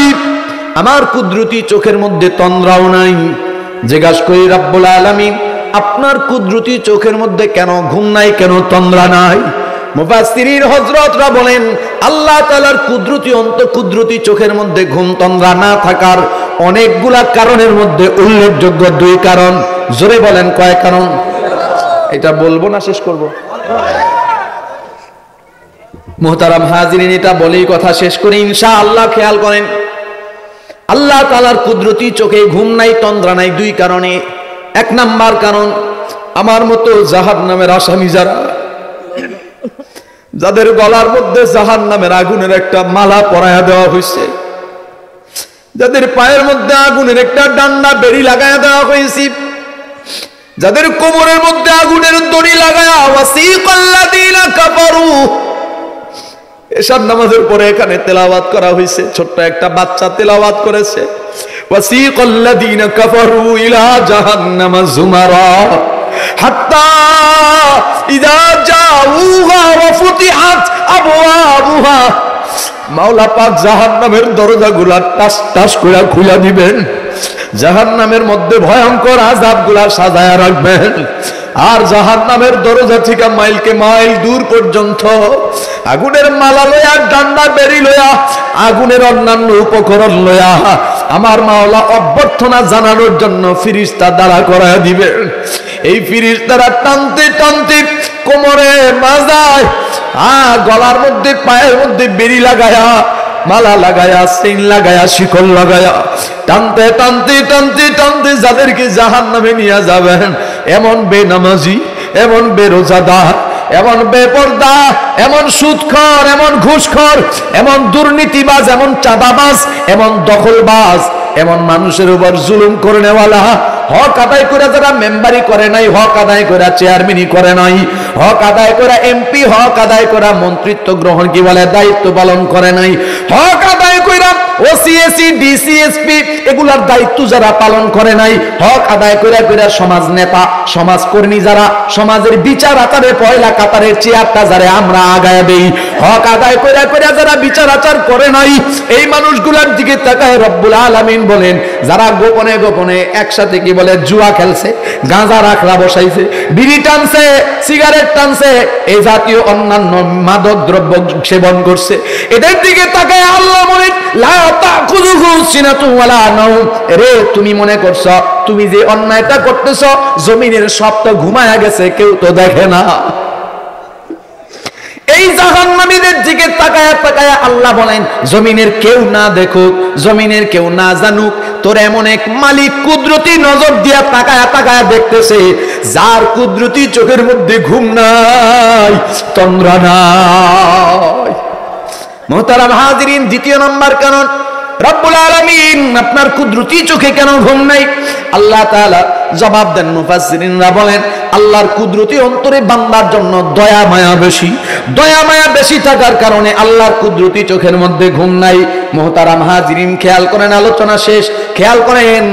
আমার কুদরতি চোখের মধ্যে তন্দ্রাও নাই। জিজ্ঞাসা করি রব্বুল আলামিন, আপনার কুদরতি চোখের মধ্যে কেন ঘুম নাই, কেন তন্দ্রা নাই? মুফাসসিরিন হযরতরা বলেন, আল্লাহ তাআলার কুদরতি কুদরতি চোখের মধ্যে ঘুম তন্দ্রা না থাকার অনেকগুলা কারণের মধ্যে উল্লেখযোগ্য 2 কারণ। জোরে বলেন কয় কারণ? এটা বলবো না শেষ করব? মুহতারাম হাজিরিন, এটা বলেই কথা শেষ করি ইনশাআল্লাহ। খেয়াল করেন, আল্লাহ তাআলার কুদরতি চোখে ঘুম নাই, তন্দ্রা নাই 2 কারণে। 1 নাম্বার কারণ, আমার মতো জাহান্নামের আসামি যারা, যাদের গলার মধ্যে জাহান্নামের আগুনের একটা মালা পরায়া দেওয়া হয়েছে, যাদের পায়ের মধ্যে আগুনের একটা ডান্ডা বেড়ি লাগায়া দেওয়া হয়েছে, যাদের কোমরের মধ্যে আগুনের দড়ি লাগায়া, ওয়াসিকাল্লাযীনা কাফারু, এশার নামাজের পরে এখানে তেলাওয়াত করা হয়েছে, ছোট্ট একটা বাচ্চা তেলাওয়াত করেছে, ওয়াসিকাল্লাযীনা কাফারু ইলা জাহান্নামা যুমারা হাত্তা ইযা জাউহা ওয়া ফুতিহাত আবওয়াবুহা, মাওলা পাক জাহান্নামের দরজাগুলা টাস টাস করে খুলে দিবেন, জাহান্নামের মধ্যে ভয়ঙ্কর আযাবগুলা সাজায়া রাখবেন, আর জাহান্নামের দরজা থেকে মাইলকে মাইল দূর পর্যন্ত আগুনের মালা লয়া, ডান্ডা বেরি লয়া, আগুনের অন্যান্য উপকরণ লয়া আমার মাওলা অভ্যর্থনা জানানোর জন্য ফেরেশতা দাঁড়া করায়া দিবেন। এই ফেরেশতারা টানতে টানতে কোমরে, মাজায়, গলার মধ্যে, পায়ের মধ্যে বেরি লাগায়া, মালা লাগায়া, চেইন লাগায়া, শিকল লাগায়া, টানতে টানতে টানতে টানতে যাদেরকে জাহান্নামে নিয়ে যাবেন, এমন বেনামাজি, এমন বেরোজাদার, এমন বেপরদা, এমন সুদখোর, এমন ঘুষখোর, এমন দুর্নীতিবাজ, এমন চাঁদাবাজ, এমন দখলবাজ, এমন মানুষের উপর জুলুম করে নেওয়ালা, হক আদায় করে যারা মেম্বারি করে নাই, হক আদায় করে চেয়ারম্যানি করে নাই, হক আদায় করে এমপি, হক আদায় করে মন্ত্রিত্ব গ্রহণ, কি বলে, দায়িত্ব পালন করে নাই, হক আদায় করে ওসিএসি, ডিসিএসপি এগুলার দায়িত্ব যারা পালন করে নাই, হক আদায় করে সমাজ নেতা, সমাজ কর্মী যারা, সমাজের বিচার আচারে পয়লা কাতারের চেয়ারটা যারা আমরা আগায় দেই, হক আদায় করে যারা বিচার আচার করে নাই, এই মানুষগুলোর দিকে তাকায় রব্বুল আলামিন বলেন, যারা গোপনে গোপনে একসাথে, কি বলে, জুয়া খেলছে, গাঁজা রাখলা বসাইছে, বিড়ি টানছে, সিগারেট টানছে, এই জাতীয় অন্যান্য মাদক দ্রব্য সেবন করছে, এদের দিকে তাকায় আল্লাহ বলেন, লা তাকুযুহু সিনাতুন ওয়ালা নাওম, রে তুমি মনে করছো তুমি যে অন্যায়টা করতেছো, জমিনের সব তো ঘুমায়া গেছে, কেউ তো দেখে না। এই জাহান্নামীদের দিকে তাকায়া তাকায়া আল্লাহ বলেন, জমিনের কেউ না দেখুক, জমিনের কেউ না জানুক, তোর এমন এক মালিক কুদরতি নজর দিয়া তাকায়া তাকায়া দেখতেছে, যার কুদরতি চোখের মধ্যে ঘুম নাই, তন্দ্রা নাই। মুহতারাম হাজিরিন, 2 নাম্বার কারণ, রব্বুল আলামিন আপনার কুদরতি চোখে কেন ঘুম নাই? আল্লাহ তাআলা জবাব দেন, মুফাসসিরিনরা বলেন, আল্লাহর কুদরতি অন্তরে বান্দার জন্য দয়া মায়া বেশি, দয়া মায়া বেশি থাকার কারণে আল্লাহর কুদরতি চোখের মধ্যে ঘুম নাই। মুহতারাম হাজিরিন, খেয়াল করেন, আলোচনা শেষ, খেয়াল করেন,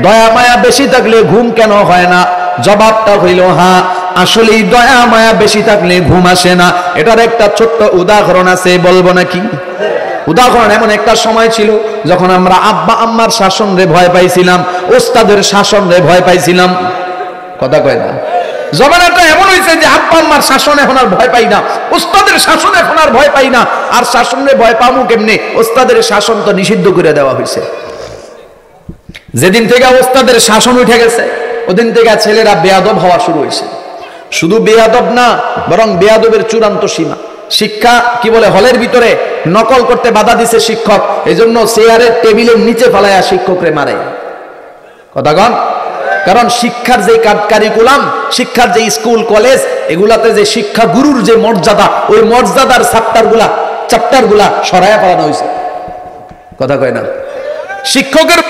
দয়া মায়া বেশি থাকলে ঘুম কেন হয় না? জবাবটা হইল হ্যাঁ, আসলেই দয়া মায়া বেশি থাকলে ঘুম আসে না। এটার একটা ছোট্ট উদাহরণ আছে, বলবো নাকি? উদাহরণ, এমন একটা সময় ছিল যখন আমরা আব্বা আম্মার শাসন রে ভয় পাইছিলাম, ওস্তাদের শাসন রে ভয় পাইছিলাম, কথা কয় না? জমানাটা এমন হয়েছে যে আব্বা আম্মার শাসন এখন আর ভয় পাই না, ওস্তাদের শাসন এখন আর ভয় পাই না। আর শাসন রে ভয় পাবো কেমনে? ওস্তাদের শাসন তো নিষিদ্ধ করে দেওয়া হয়েছে। যেদিন থেকে ওস্তাদের শাসন উঠে গেছে, ওদিন থেকে ছেলেরা বেয়াদব হওয়া শুরু হয়েছে। শুধু বেয়াদব না, বরং বেয়াদবের চূড়ান্ত সীমা। শিক্ষা, কি বলে, হলের ভিতরে নকল করতে বাধা দিছে শিক্ষক, এজন্য চেয়ারের টেবিলের নিচে ফালায়া শিক্ষকরে মারে, কথা কন। কারণ শিক্ষার যে কারিকুলাম, শিক্ষার যে স্কুল কলেজ, এগুলাতে যে শিক্ষা গুরুর যে মর্যাদা, ওই মর্যাদার চ্যাপ্টার গুলা সরাইয়া ফেলানো হয়েছে, কথা কয় না? শিক্ষকের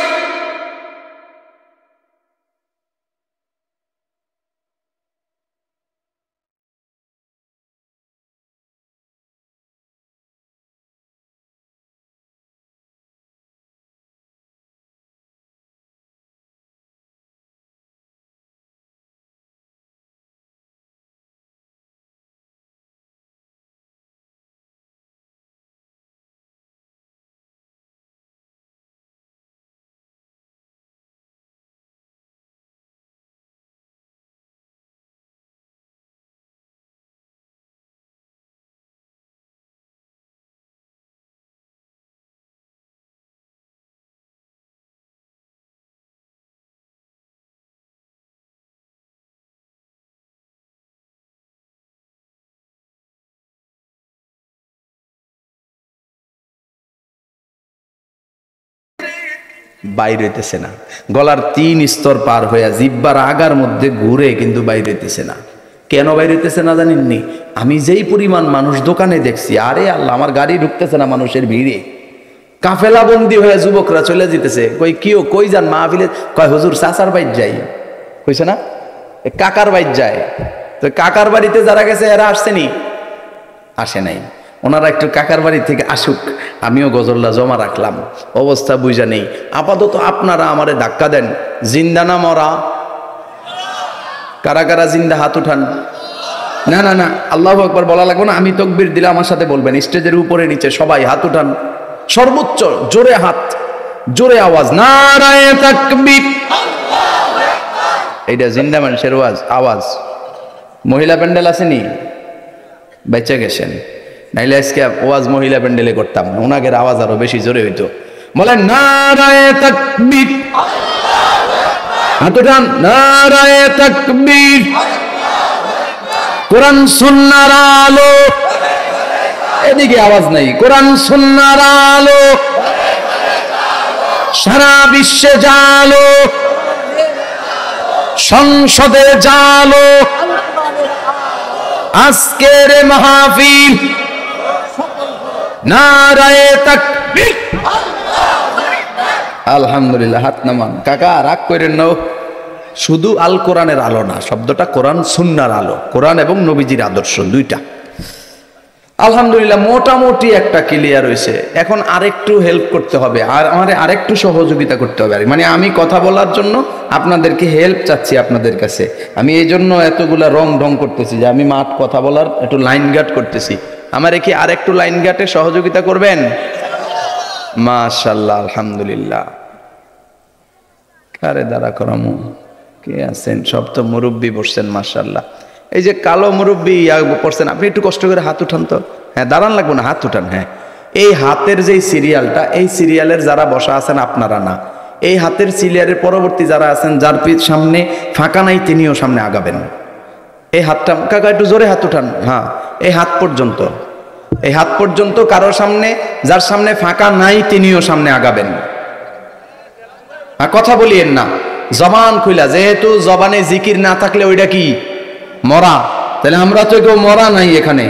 বাইর হইতেছে না, গলার 3 স্তর পার হইয়া জিব্বার আগার মধ্যে ঘুরে কিন্তু বাইর হইতেছে না। কেন বাইর হইতেছে না জানেননি? আমি যেই পরিমাণ মানুষ দোকানে দেখছি, আরে আল্লাহ, আমার গাড়ি ঢুকতেছে না মানুষের ভিড়ে, কাফেলা বন্দি হয়ে যুবকরা চলে যেতেছে। কই যান মাহফিলে? কয় হুজুর চাচার বাইর যাই। কইছে না কাকার বাইর যায়। তো কাকার বাড়িতে যারা গেছে এরা আসছেনি? আসে নাই। ওনারা একটু কাকার বাড়ি থেকে আসুক, আমিও গজল্লা জমা রাখলাম, অবস্থা বুঝা নেই। আপাতত আপনারা আমারে ধাক্কা দেন, জিন্দা না মরা? কারা কারা জিন্দা হাত উঠান। না না না, আল্লাহু আকবার বলা লাগবে না, আমি তাকবীর দিলে আমার সাথে বলবেন। স্টেজের উপরে নিচে সবাই হাত উঠান, সর্বোচ্চ জোরে হাত, জোরে আওয়াজ, নারায়ে তাকবীর। এইটা জিন্দা মানুষের আওয়াজ। মহিলা প্যান্ডেল আসেনি? বেঁচে গেছেন, নাইলে আজকে ওয়াজ মহিলা প্যান্ডেলে করতাম, ওনাদের আওয়াজ আরো বেশি জোরে হইতো। বলেন নারায়ে তাকবীর, হাত উঠান, নারায়ে তাকবীর। কোরআন সুন্নাহর আলো, এদিকে আওয়াজ নাই। কোরআন সুন্নাহর আলো, সারা বিশ্বে জালো, সংসদে জালো, আজকের মাহফিল নারায়ে তাকবীর। আলহামদুলিল্লাহ, হাত নামান। কাকা রাগ করেন না, শুধু আল কোরআনের আলো না, শব্দটা কোরআন সুন্নাহর আলো, কোরআন এবং নবীজির আদর্শ দুইটা। আলহামদুলিল্লাহ, মোটামুটি একটা ক্লিয়ার হয়েছে। এখন আরেকটু হেল্প করতে হবে, আর আমাদের আরেকটু সহযোগিতা করতে হবে। মানে আমি কথা বলার জন্য আপনাদেরকে হেল্প চাচ্ছি আপনাদের কাছে। আমি এই জন্য এতগুলা রং করতেছি যে আমি মাঠ কথা বলার একটু লাইন গার্ড করতেছি। আমার কি আরেকটু লাইন গার্ডে সহযোগিতা করবেন? মাশাআল্লাহ, আলহামদুলিল্লাহ। কারে দাঁড়া করামু? কে আছেন? সব তো মুরব্বী বসছেন, মাশাআল্লাহ। এই যে কালো মুরব্বী পড়ছেন, আপনি একটু কষ্ট করে হাত উঠান তো। হ্যাঁ, দাঁড়ান লাগবো না, হাত উঠান। হ্যাঁ, এই হাতের যে সিরিয়ালটা, এই সিরিয়ালের যারা বসা আছেন আপনারা না, এই হাতের সিরিয়ালের পরবর্তী যারা আছেন, যার সামনে ফাঁকা নাই তিনিও সামনে আগাবেন। এই হাতটা, কাকা একটু জোরে হাত উঠান। হ্যাঁ, এই হাত পর্যন্ত, এই হাত পর্যন্ত কারোর সামনে, যার সামনে ফাঁকা নাই তিনিও সামনে আগাবেন। কথা বলিয়েন না, জবান খুইলা, যেহেতু জবানে জিকির না থাকলে ওইটা কি মরা, তাহলে আমরা তো কেউ মরা নাই এখানে।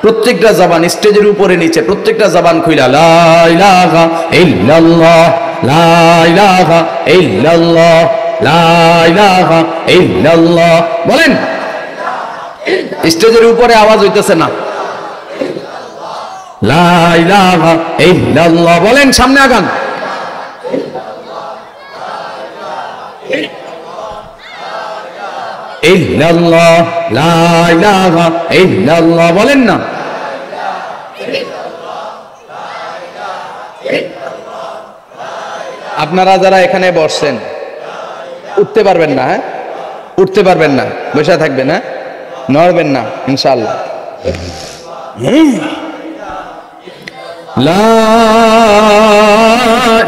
প্রত্যেকটা জবান, স্টেজের উপরে নিচে প্রত্যেকটা জবান খুইলা লা ইলাহা ইল্লাল্লাহ, লা ইলাহা ইল্লাল্লাহ, লা ইলাহা ইল্লাল্লাহ বলেন। স্টেজের উপরে আওয়াজ হইতেছে না, লা ইলাহা ইল্লাল্লাহ বলেন, সামনে আগান। ইল্লাল্লাহ, লা ইলাহা ইল্লাল্লাহ বলেন না। আপনারা যারা এখানে বসছেন উঠতে পারবেন না, হ্যাঁ উঠতে পারবেন না, বসে থাকবেন, হ্যাঁ নড়বেন না ইনশাআল্লাহ। লা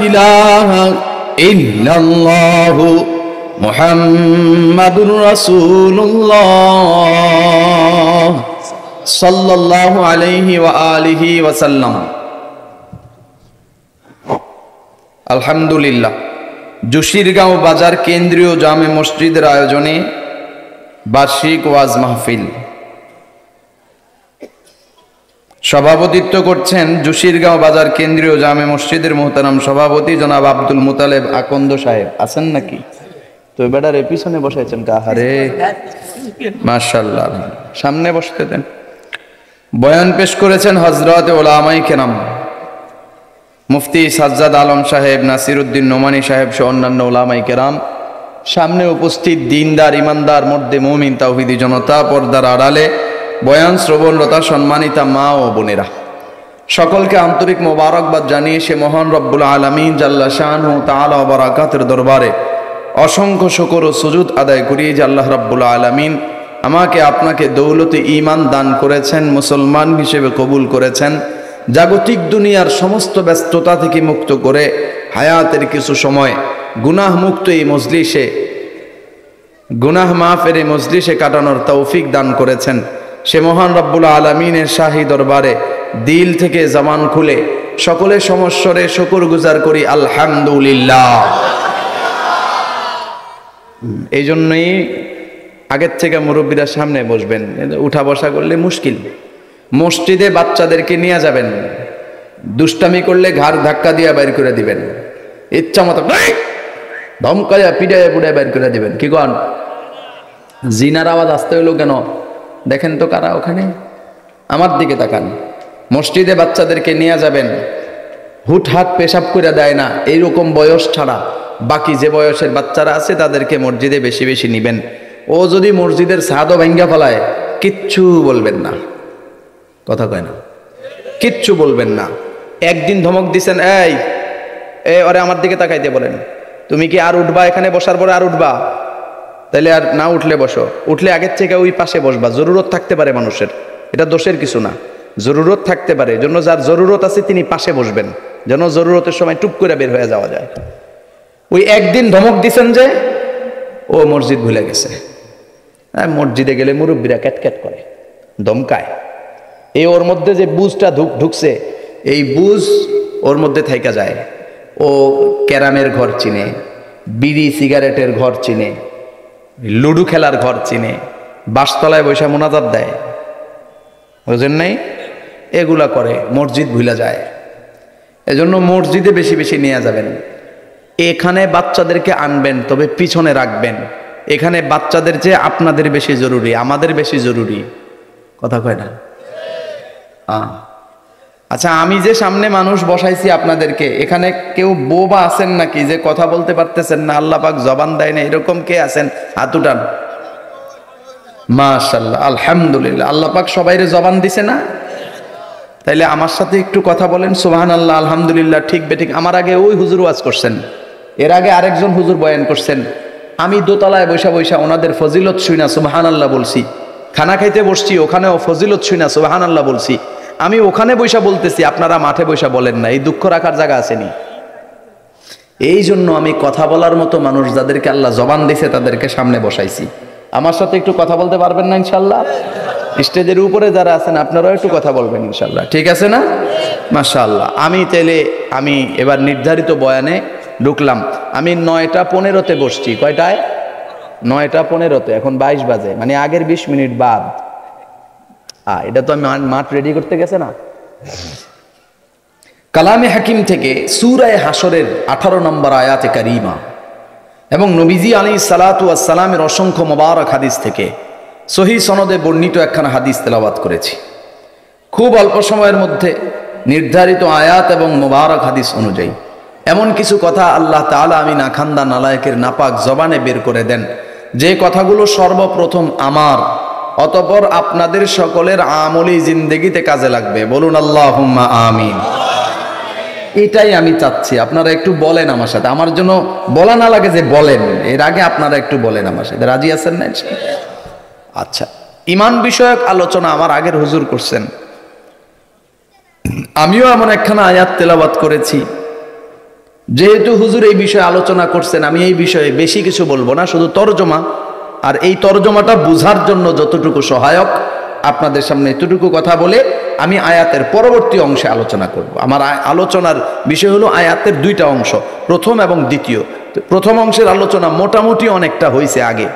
ইলাহা ইল্লাল্লাহু মুহাম্মাদুর রাসূলুল্লাহ সাল্লাল্লাহু আলাইহি ওয়া আলিহি ওয়া সাল্লাম। আলহামদুলিল্লাহ, জসিরগাঁও বাজার কেন্দ্রীয় জামে মসজিদের আয়োজনে বার্ষিক ওয়াজ মাহফিল। সভাপতিত্ব করছেন জসিরগাঁও বাজার কেন্দ্রীয় জামে মসজিদের মোহতারাম সভাপতি জনাব আব্দুল মুতালেব আকন্দ সাহেব। আছেন নাকি? তো বেটার এর পিছনে বসাইছেন কাহারে, মাশাআল্লাহ, সামনে বসতে দেন। বয়ান পেশ করেছেন হযরত উলামায়ে কেরাম মুফতি সাজ্জাদ আলম সাহেব, নাসিরউদ্দিন নোমানী সাহেব সহ অন্যান্য উলামায়ে কেরাম। সামনে উপস্থিত দিনদার, ইমানদার, মর্দে মুমিন, তাওহীদি জনতা, পর্দার আড়ালে বয়ান শ্রবণরতা সম্মানিতা মা ও বোনেরা, সকলকে আন্তরিক মোবারকবাদ জানিয়ে সে মহান রব্বুল আলামিন জাল্লা শানহু তাআলা ওয়া বারাকাতুর দরবারে অসংখ্য শুকর ও সুজুদ আদায় করি যে আল্লাহ রাব্বুল আলামিন আমাকে আপনাকে দৌলতে ঈমান দান করেছেন, মুসলমান হিসেবে কবুল করেছেন। জাগতিক দুনিয়ার সমস্ত ব্যস্ততা থেকে মুক্ত করে হায়াতের কিছু সময় গুনাহ মুক্ত এই মজলিসে, গুনাহ মাফের এই মজলিসে কাটানোর তৌফিক দান করেছেন। সে মহান রব্বুল আলামিনের শাহী দরবারে দিল থেকে জবান খুলে সকলে সমস্বরে শুকর গুজার করি আলহামদুলিল্লাহ। এই জন্যই আগের থেকে মুরব্বীরা সামনে বসবেন, উঠা বসা করলে মুশকিল। মসজিদে বাচ্চাদেরকে নিয়ে যাবেন, দুষ্টামি করলে ঘাড় ধাক্কা দিয়ে বাইর করে দিবেন, ইচ্ছা মতো ধমকায়া পিড়ায় পুড়ায় বাইর করে দিবেন। কি কন? জিনার আওয়াজ আসতে হইলো কেন? দেখেন তো কারা ওখানে, আমার দিকে তাকান। মসজিদে বাচ্চাদেরকে নিয়ে যাবেন, হুটহাট পেশাব করে দেয় না, এইরকম বয়স ছাড়া বাকি যে বয়সের বাচ্চারা আছে তাদেরকে মসজিদে বেশি বেশি নিবেন। ও যদি মসজিদের ছাদও ভাঙ্গা ফেলায় কিচ্ছু বলবেন না, কথা কয় না, কিচ্ছু বলবেন না। একদিন ধমক দিছেন, এই ওরে আমার দিকে তাকাইতে বলেন, তুমি কি আর উঠবা? এখানে বসার পরে আর উঠবা? তাইলে আর না উঠলে বসো, উঠলে আগের থেকে ওই পাশে বসবা। জরুরত থাকতে পারে মানুষের, এটা দোষের কিছু না, জরুরত থাকতে পারে, জন্য যার জরুরত আছে তিনি পাশে বসবেন, যেন জরুরতের সময় টুপ করে বের হয়ে যাওয়া যায়। ওই একদিন ধমক দিছেন যে ও মসজিদ ভুলে গেছে। হ্যাঁ, মসজিদে গেলে মুরব্বীরা ক্যাটক্যাট করে, ধমকায়। এই ওর মধ্যে যে বুঝটা ঢুকছে, এই বুঝ ওর মধ্যে থাইকা যায়। ও ক্যারামের ঘর চিনে, বিড়ি সিগারেটের ঘর চিনে, লুডু খেলার ঘর চিনে, বাসতলায় বৈশা মোনাজাত দেয়, বুঝেন নাই? এগুলা করে, মসজিদ ভুলে যায়। এজন্য মসজিদে বেশি বেশি নিয়ে যাবেন। এখানে বাচ্চাদেরকে আনবেন, তবে পিছনে রাখবেন। এখানে বাচ্চাদের চেয়ে আপনাদের বেশি জরুরি, আমাদের বেশি জরুরি, কথা কয় না? আচ্ছা, আমি যে সামনে মানুষ বসাইছি আপনাদেরকে, এখানে কেউ বোবা আছেন নাকি যে কথা বলতে পারতেছেন না, আল্লাহ পাক জবান দেয় না, এরকম কে আছেন? হাত উঠান। মাশাআল্লাহ, আলহামদুলিল্লাহ, আল্লাহ পাক সবাইরে জবান দিছে না? তাইলে আমার সাথে একটু কথা বলেন, সুবহানাল্লাহ, আলহামদুলিল্লাহ, ঠিক বেঠিক। আমার আগে ওই হুজুর ওয়াজ করছেন, এর আগে আরেকজন হুজুর বয়ান করছেন। আমি দোতলায় বৈশা বৈশা ওনাদের ফজিলত শুইনা সুবহানাল্লাহ বলছি। খানা খাইতে বসছি, ওখানেও ফজিলত শুইনা সুবহানাল্লাহ বলছি। আমি ওখানে বৈশা বলতেছি, আপনারা মাঠে বৈশা বলেন না। এই দুঃখ রাখার জায়গা আসেনি। এই জন্য আমি কথা বলার মতো মানুষ যাদেরকে আল্লাহ জবান দিছে তাদেরকে সামনে বসাইছি। আমার সাথে একটু কথা বলতে পারবেন না ইনশাল্লাহ? স্টেজের উপরে যারা আছেন আপনারাও একটু কথা বলবেন ইনশাল্লাহ, ঠিক আছে না? মাশাআল্লাহ। আমি এবার নির্ধারিত বয়ানে ঢুকলাম। আমি 9:15 বসছি। কয়টায়? 9:15। এখন 22 বাজে, মানে আগের 20 মিনিট বাদ। এটা তো আমি মাঠ রেডি করতে গেছে না। কালামে হাকিম থেকে সূরা হাশরের 18 নম্বর আয়াতে কারিমা এবং নবীজি আলাইহিস সালাতু ওয়াস সালামের অসংখ্য মোবারক হাদিস থেকে সহিহ সনদে বর্ণিত একখানা হাদিস তেলাওয়াত করেছি। খুব অল্প সময়ের মধ্যে নির্ধারিত আয়াত এবং মোবারক হাদিস অনুযায়ী এমন কিছু কথা আল্লাহ তাআলা আমি নাখান্দা নালায়েকের নাপাক জবানে বের করে দেন, যে কথাগুলো সর্বপ্রথম আমার, অতঃপর আপনাদের সকলের আমলি জিন্দেগিতে কাজে লাগবে। বলুন আল্লাহুম্মা আমিন। এটাই আমি চাচ্ছি। আপনারা একটু বলেন আমার সাথে, আমার জন্য বলা না লাগে যে বলেন, এর আগে আপনারা একটু বলেন আমার সাথে। রাজি আছেন না? আচ্ছা, ঈমান বিষয়ক আলোচনা আমার আগের হুজুর করছেন, আমিও এমন একখানা আয়াত তেলাওয়াত করেছি। যেহেতু হুজুর এই বিষয়ে আলোচনা করছেন, আমি এই বিষয়ে বেশি কিছু বলবো না, শুধু তরজমা, আর এই তরজমাটা বুঝার জন্য যতটুকু সহায়ক আপনাদের সামনে এতটুকু কথা বলে আমি আয়াতের পরবর্তী অংশে আলোচনা করব। আমার আলোচনার বিষয় হলো আয়াতের দুইটা অংশ, প্রথম এবং দ্বিতীয়। প্রথম অংশের আলোচনা মোটামুটি অনেকটা হয়েছে আগে,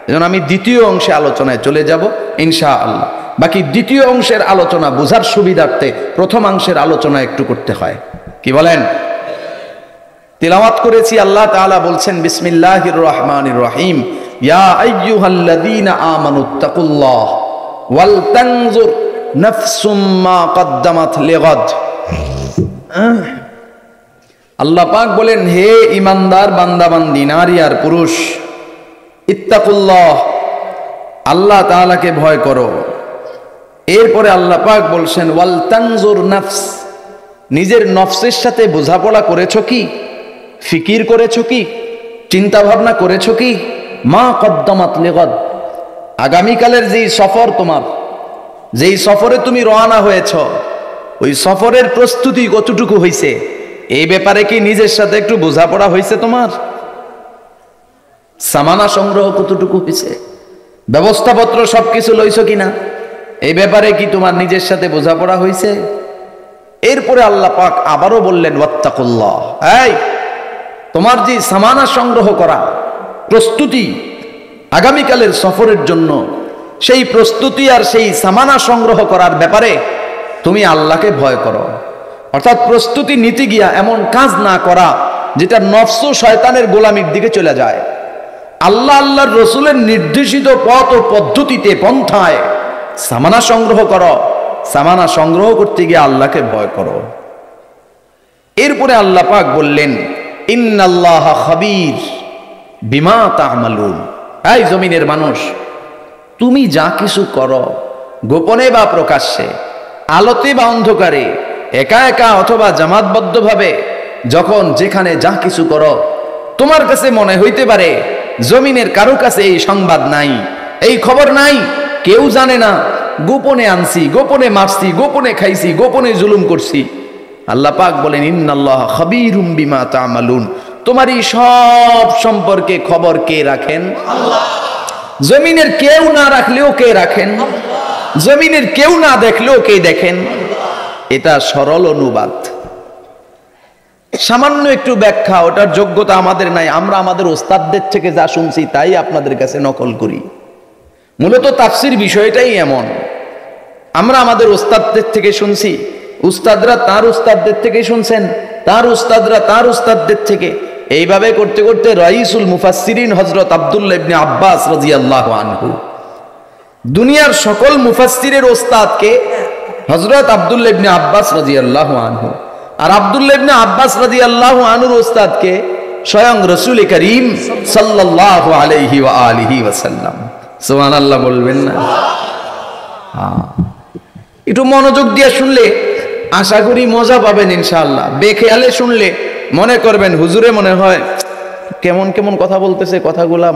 এজন্য আমি দ্বিতীয় অংশে আলোচনায় চলে যাব ইনশাআল্লাহ। বাকি দ্বিতীয় অংশের আলোচনা বোঝার সুবিধার্থে প্রথম অংশের আলোচনা একটু করতে হয়, কি বলেন? তিলাওয়াত করেছি, আল্লাহ তাআলা বলছেন বিসমিল্লাহির রহমানির রহিম, ইয়া আইয়ুহাল্লাযীনা আমানুত্তাকুল্লাহ ওয়াল তানজুর নাফসুম মা কদ্দামাত লিগাদ। আল্লাহ পাক বলেন, হে ঈমানদার বান্দাবান্দি, নারী আর পুরুষ, ইত্তাকুল্লাহ, আল্লাহ তাআলাকে ভয় করো। এরপরে আল্লাহ পাক বলছেন ওয়াল তানজুর নাফস, নিজের নফসের সাথে বোঝাপড়া করেছো কি, ফিকির করেছো কি, চিন্তা ভাবনা করেছো কি, মা কদ্দামাত লিগাদ, আগামীকালের যেই সফর, তোমার যেই সফরে তুমি রওনা হয়েছ, ওই সফরের প্রস্তুতি কতটুকু হয়েছে, এই ব্যাপারে কি নিজের সাথে একটু বোঝাপড়া হয়েছে? তোমার সামানা সংগ্রহ কতটুকু হয়েছে, ব্যবস্থাপত্র সবকিছু লইছো কিনা, এই ব্যাপারে কি তোমার নিজের সাথে বোঝাপড়া হয়েছে? এরপরে আল্লাহ পাক আবারও বললেন ওয়াত্তাকুল্লাহ, এই তোমার যে সামানা সংগ্রহ করা প্রস্তুতি আগামীকালের সফরের জন্য, সেই প্রস্তুতি আর সেই সামানা সংগ্রহ করার ব্যাপারে তুমি আল্লাহকে ভয় করো। অর্থাৎ প্রস্তুতি নিতে গিয়া এমন কাজ না করা যেটা নফস ও শয়তানের গোলামির দিকে চলে যায়। আল্লাহ আল্লাহর রসুলের নির্দেশিত পথ ও পদ্ধতিতে পন্থায় সামানা সংগ্রহ করো। সামানা সংগ্রহ করতে গিয়ে আল্লাহকে ভয় করো। এরপরে আল্লাহ পাক বললেন ইন্নাল্লাহা খাবীর বিমা তা'মালুন। এই জমিনের মানুষ, তুমি যা কিছু করো গোপনে বা প্রকাশ্যে, আলোতে বা অন্ধকারে, একা একা অথবা জামাতবদ্ধভাবে, যখন যেখানে যা কিছু করো, তোমার কাছে মনে হইতে পারে জমিনের কারো কাছে এই সংবাদ নাই, এই খবর নাই, কেউ জানে না, গোপনে আনছি, গোপনে মারছি, গোপনে খাইছি, গোপনে জুলুম করছি। আল্লাহ পাক বলেন ইন্নাল্লাহা খাবীরুম বিমা তা'মালুন। তোমার এই সব সম্পর্কে খবর কে রাখেন? আল্লাহ। জমিনের কেউ না রাখলেও কে রাখেন? জমিনের কেউ না দেখলেও কে দেখেন? এটা সরল অনুবাদ, সামান্য একটু ব্যাখ্যা, ওটার যোগ্যতা আমাদের নাই। আমরা আমাদের ওস্তাদদের থেকে যা শুনছি তাই আপনাদের কাছে নকল করি। মূলত তাফসীর বিষয়টাই এমন, আমরা আমাদের ওস্তাদদের থেকে শুনছি, উস্তাদরা তার উস্তাদদের থেকে শুনছেন, তার উস্তাদরা তার উস্তাদদের থেকে, এইভাবে করতে করতে রাইসুল মুফাসসিরিন হযরত আব্দুল্লাহ ইবনে আব্বাস রাদিয়াল্লাহু আনহু, দুনিয়ার সকল মুফাসসিরের ওস্তাদকে হযরত আব্দুল্লাহ ইবনে আব্বাস রাদিয়াল্লাহু আনহু, আর আব্দুল্লাহ ইবনে আব্বাস রাদিয়াল্লাহু আনহুর ওস্তাদকে স্বয়ং রাসূল করিম সাল্লাল্লাহু আলাইহি ওয়া আলিহি ওয়াসাল্লাম। সুবহানাল্লাহ বলবেন না? একটু মনোযোগ দিয়ে শুনলে আশা করি মজা পাবেন ইনশাআল্লাহ। বেখেয়ালে শুনলে মনে করবেন হুজুরে মনে হয় কেমন কেমন কথা বলতেছে, কথাগুলা